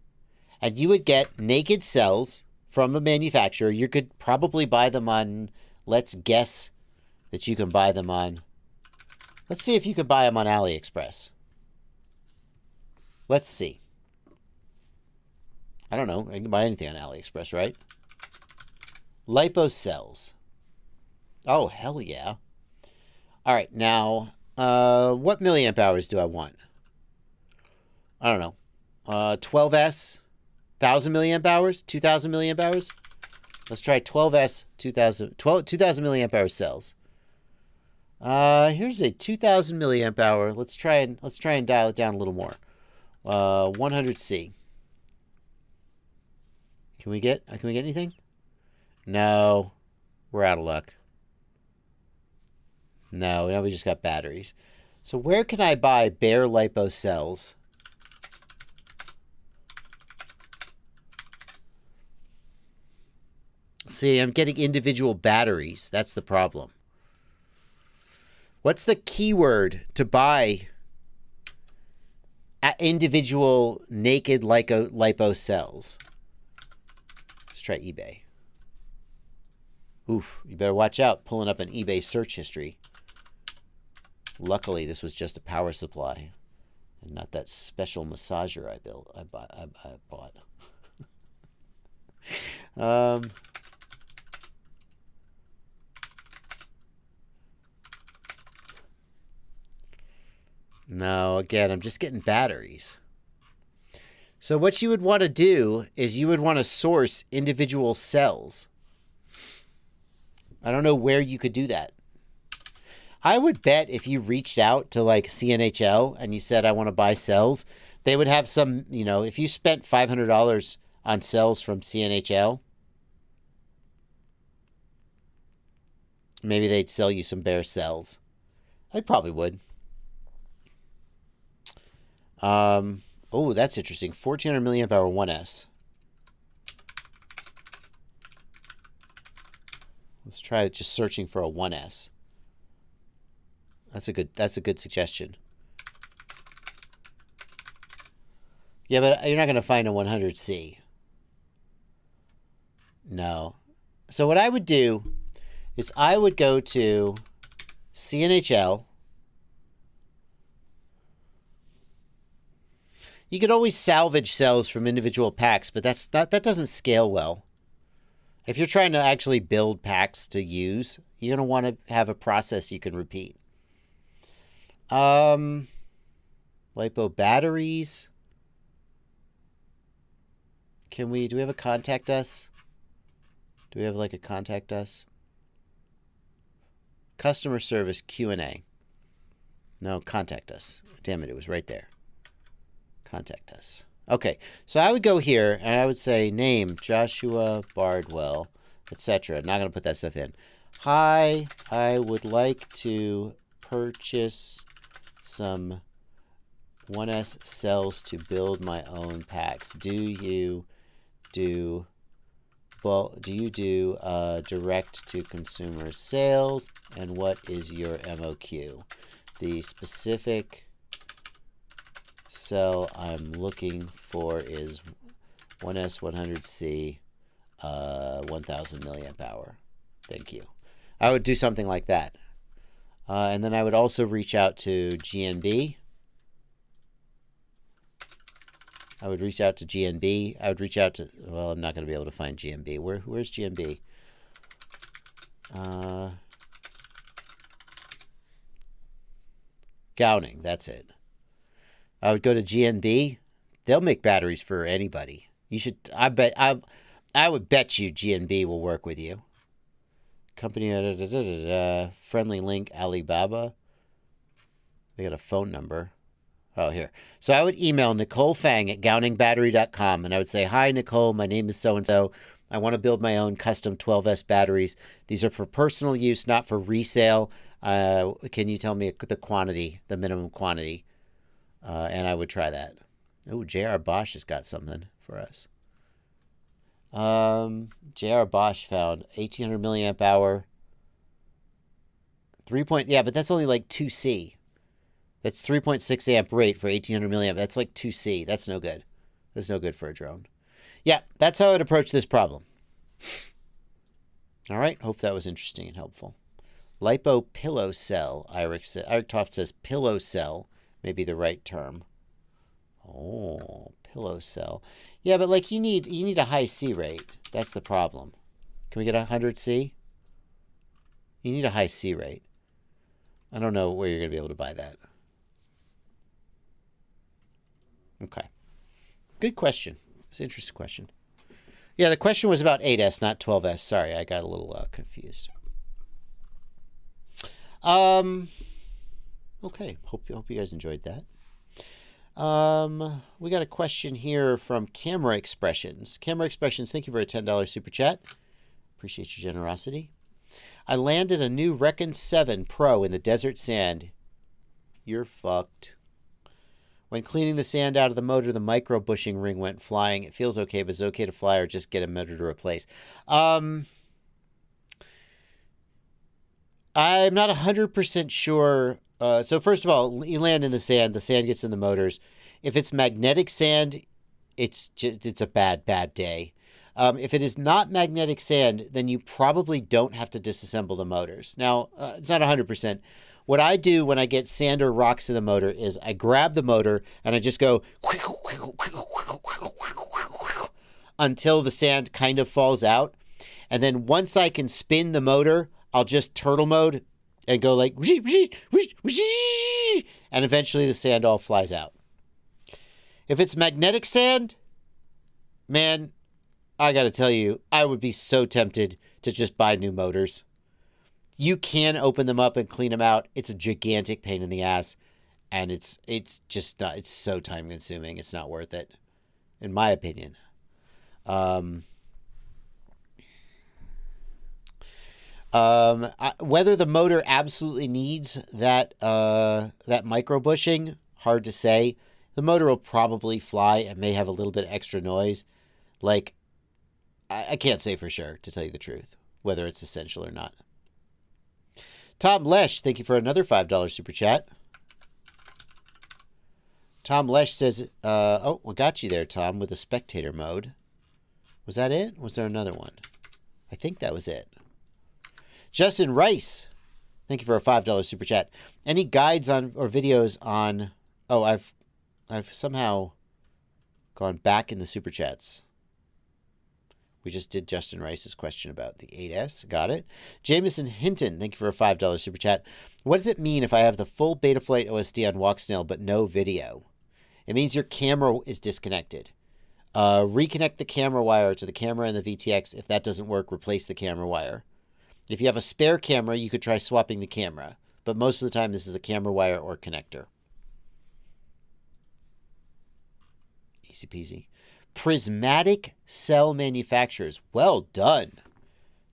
And you would get naked cells from a manufacturer. You could probably buy them on, let's guess that you can buy them on, let's see if you could buy them on AliExpress. Let's see. I don't know. I can buy anything on AliExpress, right? Lipo cells. Oh, hell yeah. All right, now, what milliamp hours do I want? I don't know. 12S, 1,000 milliamp hours, 2,000 milliamp hours. Let's try 12S, 2,000 milliamp hour cells. Here's a 2,000 milliamp hour. Let's try and dial it down a little more. 100C. Can we get anything? No. We're out of luck. No, now we just got batteries. So where can I buy bare lipo cells? See, I'm getting individual batteries. That's the problem. What's the keyword to buy individual naked lipo cells? Let's try eBay. Oof, you better watch out pulling up an eBay search history. Luckily, this was just a power supply and not that special massager I bought. No, again, I'm just getting batteries. So what you would want to do is you would want to source individual cells. I don't know where you could do that. I would bet if you reached out to like CNHL and you said, I want to buy cells, they would have some, if you spent $500 on cells from CNHL, maybe they'd sell you some bare cells. They probably would. Oh, that's interesting. 1,400 milliamp hour 1S. Let's try just searching for a 1S. That's a good suggestion. Yeah, but you're not going to find a 100C. No. So what I would do is I would go to CNHL. You could always salvage cells from individual packs, but that doesn't scale well. If you're trying to actually build packs to use, you're going to want to have a process you can repeat. Lipo batteries. Do we have a contact us? Do we have like a contact us? Customer service Q&A. No, contact us. Damn it, it was right there. Contact us. Okay, so I would go here and I would say name Joshua Bardwell, etc. I'm not going to put that stuff in. Hi, I would like to purchase some 1S cells to build my own packs. Do you do direct to consumer sales, and what is your MOQ? The specific cell I'm looking for is 1S100C 1000 milliamp hour. Thank you. I would do something like that. And then I would also reach out to GNB. I would reach out to GNB. I would reach out to, well, I'm not going to be able to find GNB. Where's GNB? Gowning, that's it. I would go to GNB. They'll make batteries for anybody. You should, I would bet you GNB will work with you. Company, friendly link, Alibaba. They got a phone number. Oh, here. So I would email Nicole Fang at gowningbattery.com, and I would say, hi, Nicole, my name is so-and-so. I want to build my own custom 12S batteries. These are for personal use, not for resale. Can you tell me the quantity, the minimum quantity? And I would try that. Oh, J.R. Bosch has got something for us. J.R. Bosch found 1800 milliamp hour. 3 yeah, but that's only like 2C. That's 3.6 amp rate for 1800 milliamp. That's like 2C. That's no good. That's no good for a drone. Yeah, that's how I would approach this problem. All right. Hope that was interesting and helpful. Lipo pillow cell. Eric Toft says pillow cell may be the right term. Oh, pillow cell. Yeah, but like you need a high C rate. That's the problem. Can we get 100 C? You need a high C rate. I don't know where you're going to be able to buy that. Okay. Good question. It's an interesting question. Yeah, the question was about 8S, not 12S. Sorry, I got a little confused. Okay. Hope you guys enjoyed that. We got a question here from Camera Expressions. Camera Expressions, thank you for a $10 super chat. Appreciate your generosity. I landed a new Recon 7 Pro in the desert sand. You're fucked. When cleaning the sand out of the motor, the micro bushing ring went flying. It feels okay, but it's okay to fly or just get a motor to replace. I'm not 100% sure. So first of all, you land in the sand gets in the motors. If it's magnetic sand, it's a bad day. If it is not magnetic sand, then you probably don't have to disassemble the motors. Now, it's not 100%. What I do when I get sand or rocks in the motor is I grab the motor and I just go until the sand kind of falls out. And then once I can spin the motor, I'll just turtle mode and go like, and eventually the sand all flies out. If it's magnetic sand, man, I got to tell you, I would be so tempted to just buy new motors. You can open them up and clean them out. It's a gigantic pain in the ass, and it's just not, it's so time consuming. It's not worth it, in my opinion. Whether the motor absolutely needs that micro bushing, hard to say. The motor will probably fly. It may have a little bit of extra noise. Like, I can't say for sure, to tell you the truth, whether it's essential or not. Tom Lesh, thank you for another $5 super chat. Tom Lesh says, oh, we got you there, Tom, with a spectator mode. Was that it? Was there another one? I think that was it. Justin Rice, thank you for a $5 super chat. Any guides on or videos on... Oh, I've somehow gone back in the super chats. We just did Justin Rice's question about the 8S. Got it. Jameson Hinton, thank you for a $5 super chat. What does it mean if I have the full Betaflight OSD on Walksnail but no video? It means your camera is disconnected. Reconnect the camera wire to the camera and the VTX. If that doesn't work, replace the camera wire. If you have a spare camera, you could try swapping the camera. But most of the time, this is the camera wire or connector. Easy peasy. Prismatic cell manufacturers. Well done.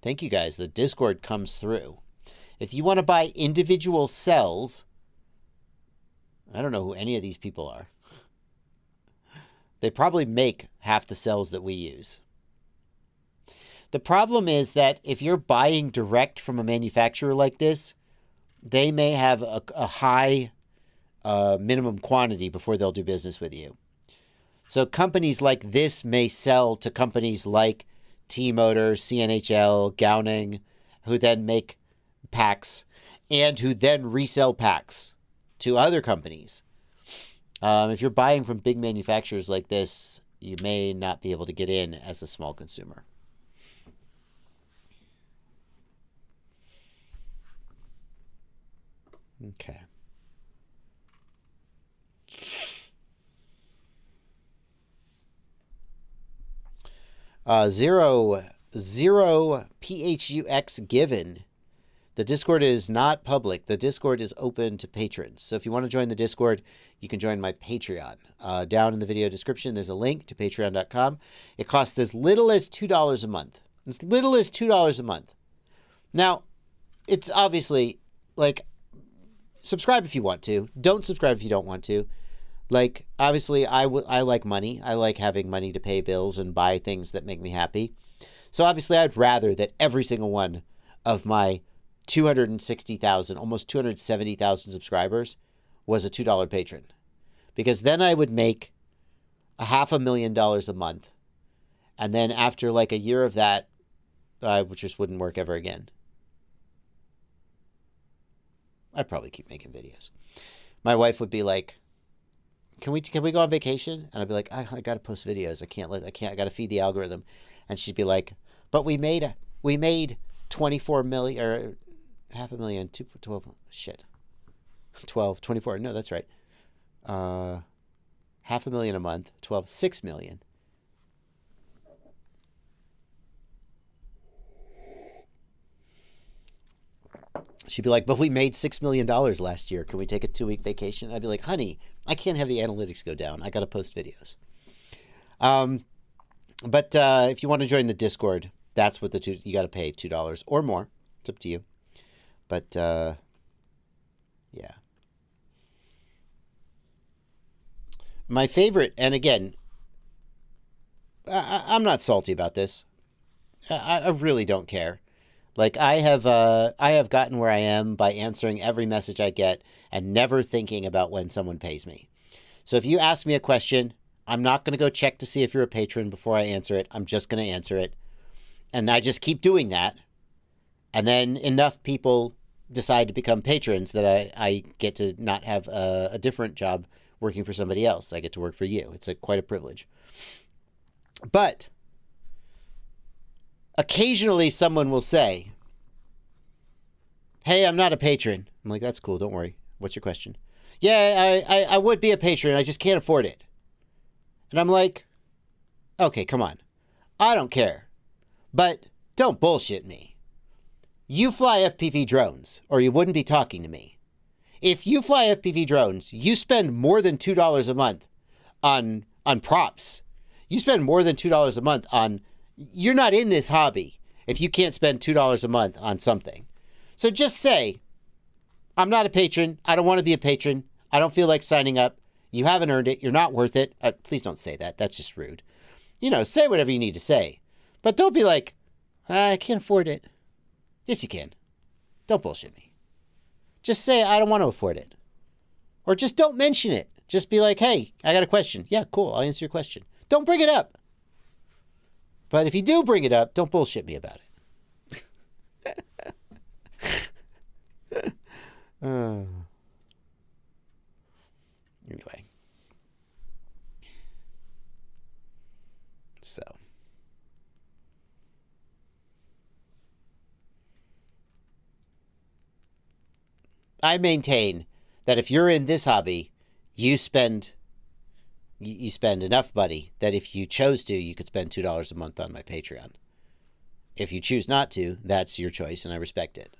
Thank you guys. The Discord comes through. If you want to buy individual cells, I don't know who any of these people are. They probably make half the cells that we use. The problem is that if you're buying direct from a manufacturer like this, they may have a high minimum quantity before they'll do business with you. So companies like this may sell to companies like T-Motors, CNHL, Gowning, who then make packs and who then resell packs to other companies. If you're buying from big manufacturers like this, you may not be able to get in as a small consumer. Okay. Zero PHUX given. The Discord is not public. The Discord is open to patrons. So if you want to join the Discord, you can join my Patreon. Down in the video description, there's a link to patreon.com. It costs as little as $2 a month. As little as $2 a month. Now, it's obviously, like, subscribe if you want to. Don't subscribe if you don't want to. Like, obviously, I like money. I like having money to pay bills and buy things that make me happy. So obviously, I'd rather that every single one of my 260,000, almost 270,000 subscribers was a $2 patron. Because then I would make $500,000 a month. And then after like a year of that, I just wouldn't work ever again. I'd probably keep making videos. My wife would be like, can we go on vacation? And I'd be like, I got to post videos. I got to feed the algorithm. And she'd be like, but we made 24 million, or 500,000, 12, shit. 12, 24, no, that's right. 500,000 a month, 12, 6 million. She'd be like, but we made $6 million last year. Can we take a 2-week vacation? I'd be like, honey, I can't have the analytics go down. I got to post videos. But if you want to join the Discord, that's what you got to pay $2 or more. It's up to you. But, yeah. My favorite, and again, I'm not salty about this. I really don't care. Like, I have gotten where I am by answering every message I get and never thinking about when someone pays me. So if you ask me a question, I'm not going to go check to see if you're a patron before I answer it. I'm just going to answer it. And I just keep doing that. And then enough people decide to become patrons that I get to not have a different job working for somebody else. I get to work for you. It's quite a privilege. But occasionally someone will say, hey, I'm not a patron. I'm like, that's cool. Don't worry. What's your question? Yeah, I would be a patron. I just can't afford it. And I'm like, okay, come on. I don't care. But don't bullshit me. You fly FPV drones, or you wouldn't be talking to me. If you fly FPV drones, you spend more than $2 a month on props. You spend more than $2 a month on... You're not in this hobby if you can't spend $2 a month on something. So just say, I'm not a patron. I don't want to be a patron. I don't feel like signing up. You haven't earned it. You're not worth it. Please don't say that. That's just rude. You know, say whatever you need to say. But don't be like, I can't afford it. Yes, you can. Don't bullshit me. Just say, I don't want to afford it. Or just don't mention it. Just be like, hey, I got a question. Yeah, cool. I'll answer your question. Don't bring it up. But if you do bring it up, don't bullshit me about it. Anyway. So. I maintain that if you're in this hobby, you spend enough money that if you chose to, you could spend $2 a month on my Patreon. If you choose not to, that's your choice, and I respect it.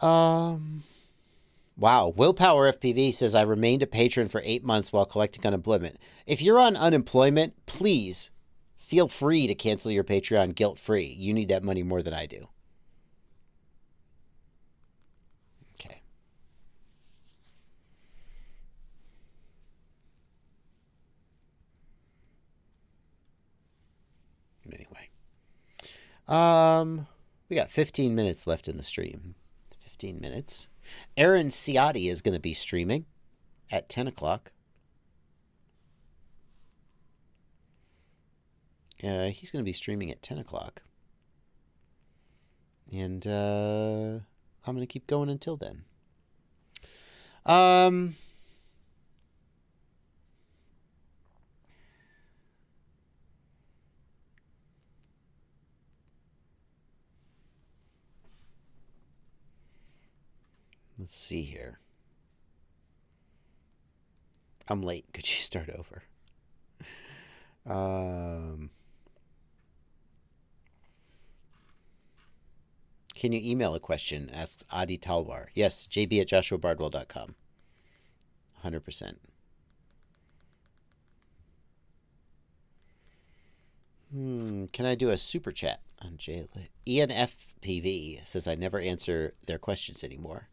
Wow. Willpower FPV says I remained a patron for 8 months while collecting unemployment. If you're on unemployment, please feel free to cancel your Patreon guilt-free. You need that money more than I do. Okay. Anyway. We got 15 minutes left in the stream. 15 minutes. Aaron Ciotti is going to be streaming at 10 o'clock. He's going to be streaming at 10 o'clock. And I'm going to keep going until then. Let's see here. I'm late. Could you start over? Can you email a question? Asks Adi Talwar. Yes, jb@joshuabardwell.com. 100%. Can I do a super chat on JLit? Ian FPV says I never answer their questions anymore.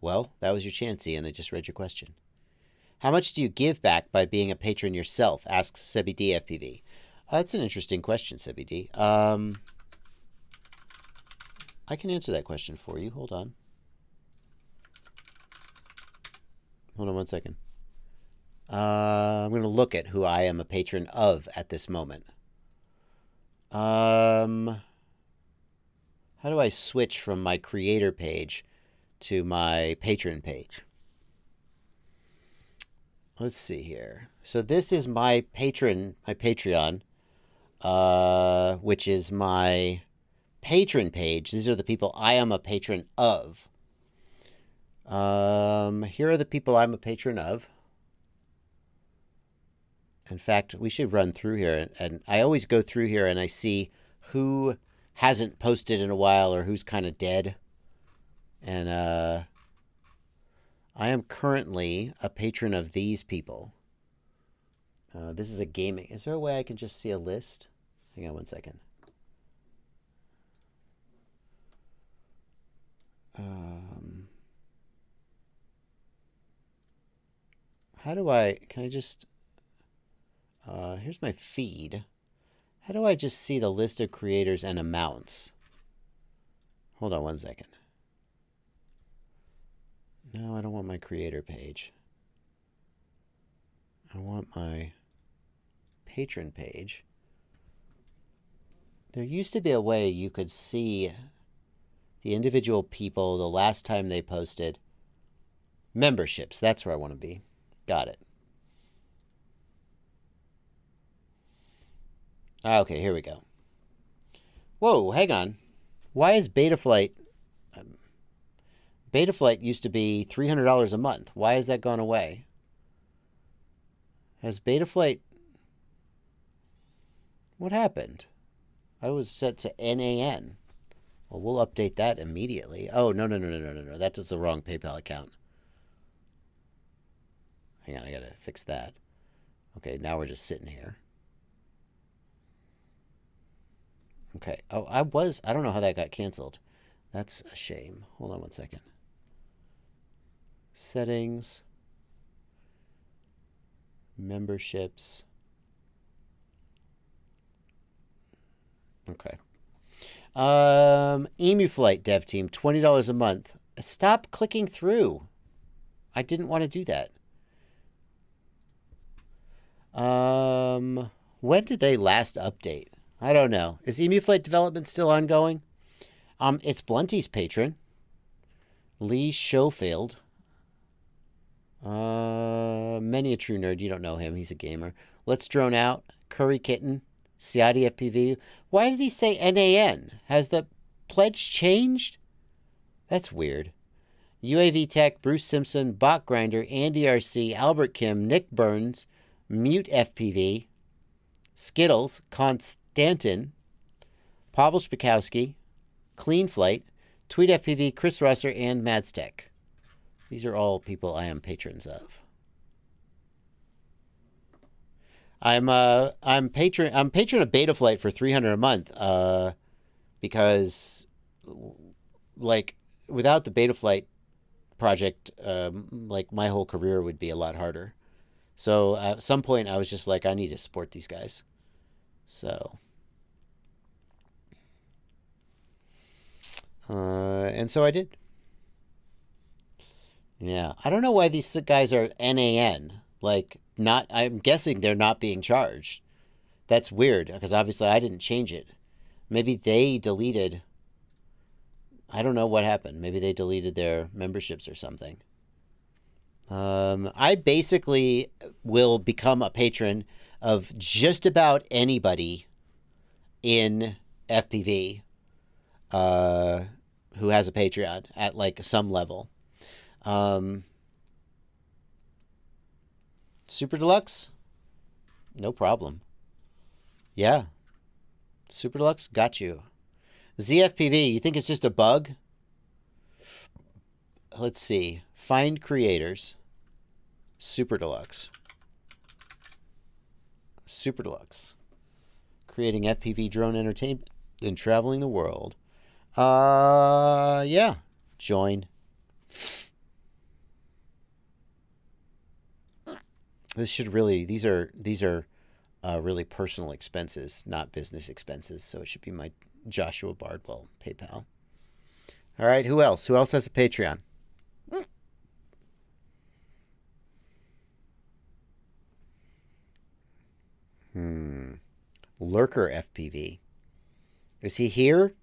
Well, that was your chance, Ian. I just read your question. How much do you give back by being a patron yourself? Asks Sebi D FPV. That's an interesting question, Sebi D. I can answer that question for you. Hold on. Hold on one second. I'm going to look at who I am a patron of at this moment. How do I switch from my creator page to my patron page? Let's see here. So this is my Patreon, which is my patron page. These are the people I am a patron of. Here are the people I'm a patron of. In fact, we should run through here. And I always go through here and I see who hasn't posted in a while or who's kind of dead. And I am currently a patron of these people. This is a gaming. Is there a way I can just see a list? Hang on one second. How do I, can I just, here's my feed. How do I just see the list of creators and amounts? Hold on one second. No, I don't want my creator page. I want my patron page. There used to be a way you could see the individual people the last time they posted. Memberships, that's where I want to be. Got it. Okay, here we go. Whoa, hang on. Why is Betaflight... Betaflight used to be $300 a month. Why has that gone away? Has Betaflight... What happened? I was set to NAN. Well, we'll update that immediately. Oh, no. That is the wrong PayPal account. Hang on, I gotta fix that. Okay, now we're just sitting here. Okay. Oh, I don't know how that got canceled. That's a shame. Hold on one second. Settings. Memberships. Okay. Emu Flight dev team, $20 a month. Stop clicking through. I didn't want to do that. When did they last update? I don't know. Is Emu Flight development still ongoing? It's Blunty's patron. Lee Schofield. Many a true nerd. You don't know him. He's a gamer. Let's Drone Out. Curry Kitten. Ciati FPV. Why did he say NAN? Has the pledge changed? That's weird. UAV Tech, Bruce Simpson, Bot Grinder, Andy RC, Albert Kim, Nick Burns, Mute FPV, Skittles, Konstantin, Pavel Spikowski, Clean Flight, Tweet FPV, Chris Rosser, and Madstech. These are all people I am patrons of. I'm patron of Betaflight for $300 a month. Because like without the Betaflight project, like my whole career would be a lot harder. So at some point I was just like, I need to support these guys. So and so I did. Yeah, I don't know why these guys are NAN. Like, not. I'm guessing they're not being charged. That's weird because obviously I didn't change it. Maybe they deleted. I don't know what happened. Maybe they deleted their memberships or something. I basically will become a patron of just about anybody in FPV who has a Patreon at like some level. Super Deluxe? No problem. Yeah. Super Deluxe, got you. ZFPV, you think it's just a bug? Let's see. Find creators. Super Deluxe. Super Deluxe. Creating FPV drone entertainment and traveling the world. Yeah. Join. This should really, these are really personal expenses, not business expenses. So it should be my Joshua Bardwell PayPal. All right, who else? Who else has a Patreon? Lurker FPV. Is he here?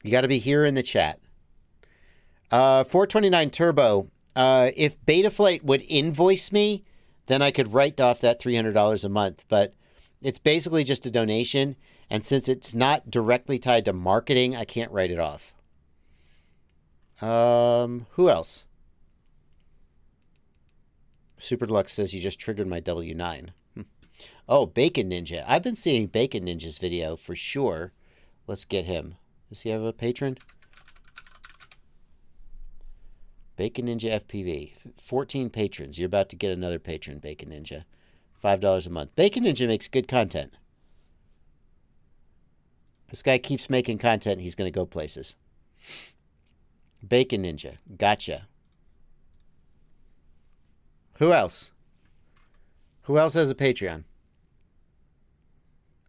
You got to be here in the chat. 429 Turbo. If Betaflight would invoice me, then I could write off that $300 a month. But it's basically just a donation. And since it's not directly tied to marketing, I can't write it off. Who else? Super Deluxe says you just triggered my W9. Oh, Bacon Ninja. I've been seeing Bacon Ninja's video for sure. Let's get him. Does he have a patron? Bacon Ninja FPV. 14 patrons. You're about to get another patron, Bacon Ninja. $5 a month. Bacon Ninja makes good content. This guy keeps making content. He's going to go places. Bacon Ninja. Gotcha. Who else? Who else has a Patreon?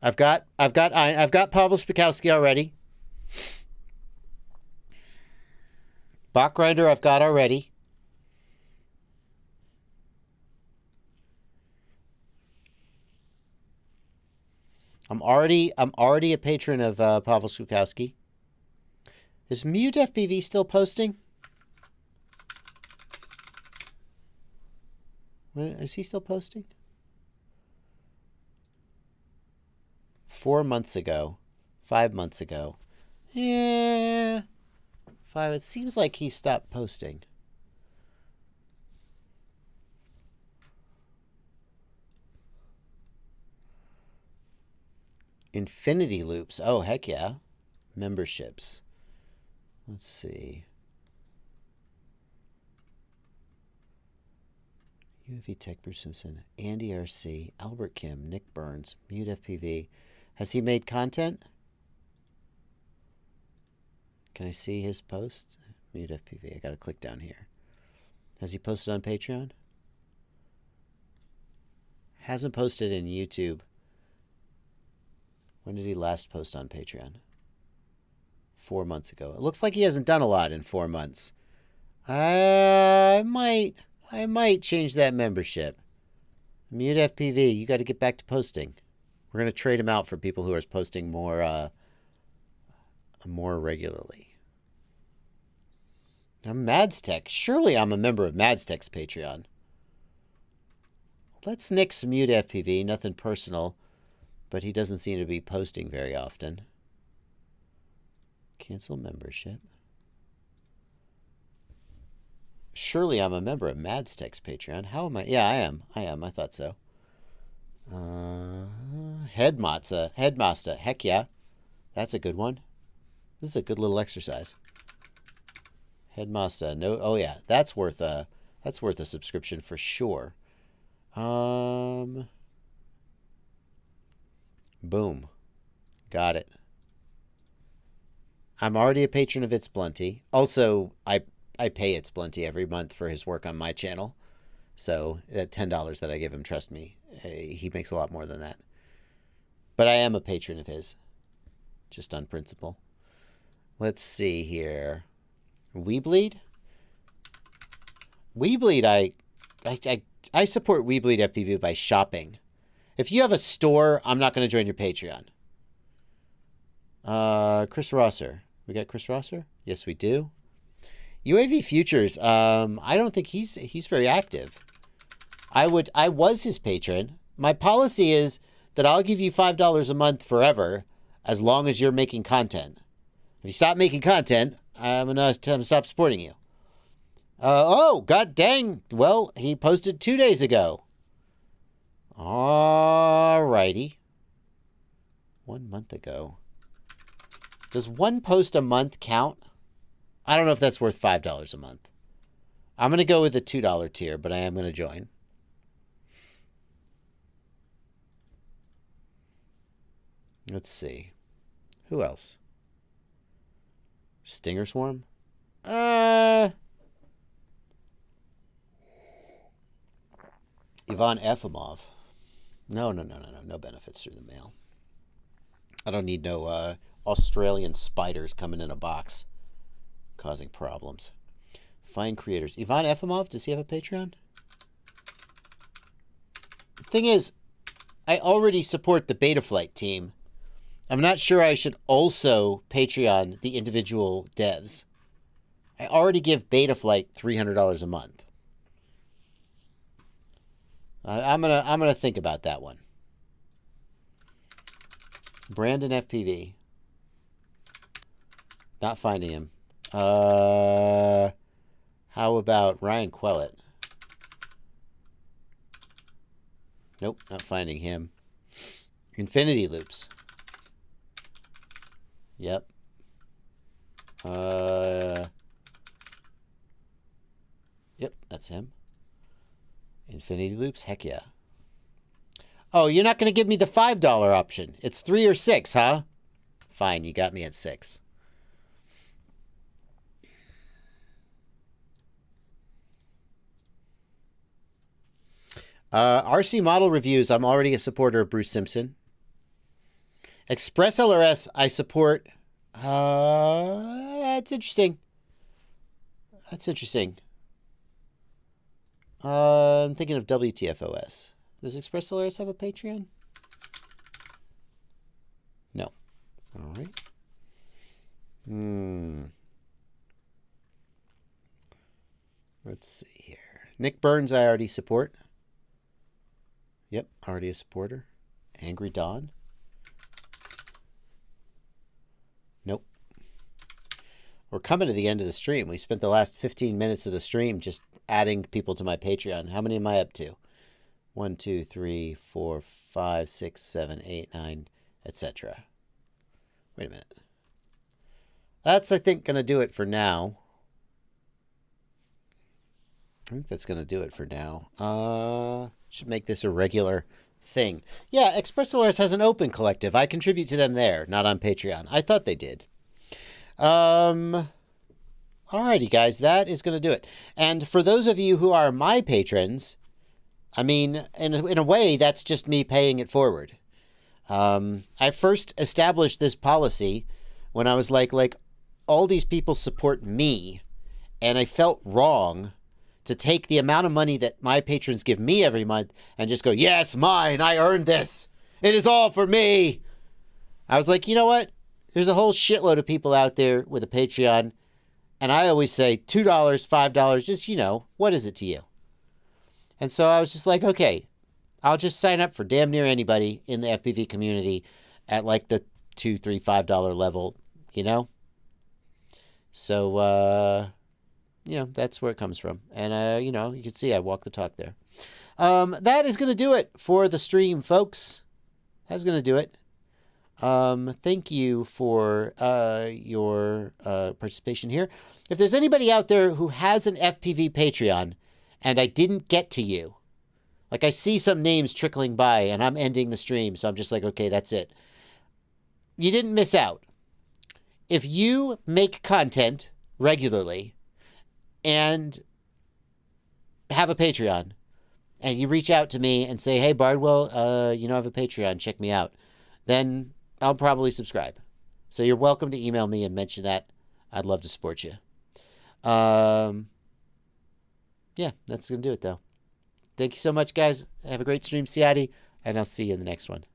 I've got Pavel Spikowski already. Bachgrinder I've got already. I'm already a patron of Pavel Spikowski. Is Mute FPV still posting? Is he still posting? 4 months ago. 5 months ago. Yeah. 5. It seems like he stopped posting. Infinity loops. Oh, heck yeah. Memberships. Let's see. UFV Tech, Bruce Simpson, Andy RC, Albert Kim, Nick Burns, Mute FPV. Has he made content? Can I see his posts? Mute FPV. I got to click down here. Has he posted on Patreon? Hasn't posted in YouTube. When did he last post on Patreon? 4 months ago. It looks like he hasn't done a lot in 4 months. I might change that membership. Mute FPV, you got to get back to posting. We're going to trade him out for people who are posting more regularly. Now, Madstech. Surely I'm a member of Madstech's Patreon. Let's nix Mute FPV. Nothing personal. But he doesn't seem to be posting very often. Cancel membership. Surely I'm a member of Madstech's Patreon. How am I? Yeah, I am. I thought so. Headmaster. Heck yeah. That's a good one. This is a good little exercise. Headmaster, no, oh yeah, that's worth a subscription for sure. Boom. Got it. I'm already a patron of It's Blunty. Also, I pay It's Blunty every month for his work on my channel. So that $10 that I give him, trust me, he makes a lot more than that. But I am a patron of his, just on principle. Let's see here. Weebleed? Weebleed, I support Weebleed FPV by shopping. If you have a store, I'm not going to join your Patreon. Chris Rosser. We got Chris Rosser? Yes, we do. UAV Futures. I don't think he's very active. I was his patron. My policy is that I'll give you $5 a month forever as long as you're making content. If you stop making content, I'm gonna stop supporting you. Oh, god dang. Well, he posted 2 days ago. Alrighty. 1 month ago. Does one post a month count? I don't know if that's worth $5 a month. I'm going to go with the $2 tier, but I am going to join. Let's see. Who else? Stinger Swarm? Ivan Efimov. No benefits through the mail. I don't need no Australian spiders coming in a box causing problems. Find creators. Ivan Efimov, does he have a Patreon? The thing is, I already support the Betaflight team. I'm not sure I should also Patreon the individual devs. I already give Betaflight $300 a month. I'm gonna think about that one. Brandon FPV. Not finding him. How about Ryan Quellet? Nope, not finding him. Infinity Loops. Yep. Yep, that's him. Infinity Loops, heck yeah. Oh, you're not going to give me the $5 option. It's 3 or 6, huh? Fine, you got me at 6. RC Model Reviews, I'm already a supporter of Bruce Simpson. Express LRS, I support. That's interesting. That's interesting. I'm thinking of WTFOS. Does Express LRS have a Patreon? No. All right. Let's see here. Nick Burns, I already support. Yep, already a supporter. Angry Dawn. Nope. We're coming to the end of the stream. We spent the last 15 minutes of the stream just adding people to my Patreon. How many am I up to? 1, 2, 3, 4, 5, 6, 7, 8, 9, etc. Wait a minute. That's, I think, going to do it for now. I think that's going to do it for now. Should make this a regular thing. Yeah, Express LRS has an open collective. I contribute to them there, not on Patreon. I thought they did. Alrighty, guys, that is going to do it. And for those of you who are my patrons, I mean, in a way, that's just me paying it forward. I first established this policy when I was like, all these people support me, and I felt wrong to take the amount of money that my patrons give me every month and just go, yes, mine, I earned this. It is all for me. I was like, you know what? There's a whole shitload of people out there with a Patreon. And I always say $2, $5, just, what is it to you? And so I was just like, okay, I'll just sign up for damn near anybody in the FPV community at like the $2, $3, $5 level, So, that's where it comes from. And, you can see I walk the talk there. That is going to do it for the stream, folks. That's going to do it. Thank you for your participation here. If there's anybody out there who has an FPV Patreon and I didn't get to you, like I see some names trickling by and I'm ending the stream, so I'm just like, okay, that's it. You didn't miss out. If you make content regularly and have a Patreon and you reach out to me and say, hey, Bardwell, I have a Patreon, check me out, then I'll probably subscribe. So you're welcome to email me and mention that. I'd love to support you. Yeah, that's going to do it, though. Thank you so much, guys. Have a great stream, Siati, and I'll see you in the next one.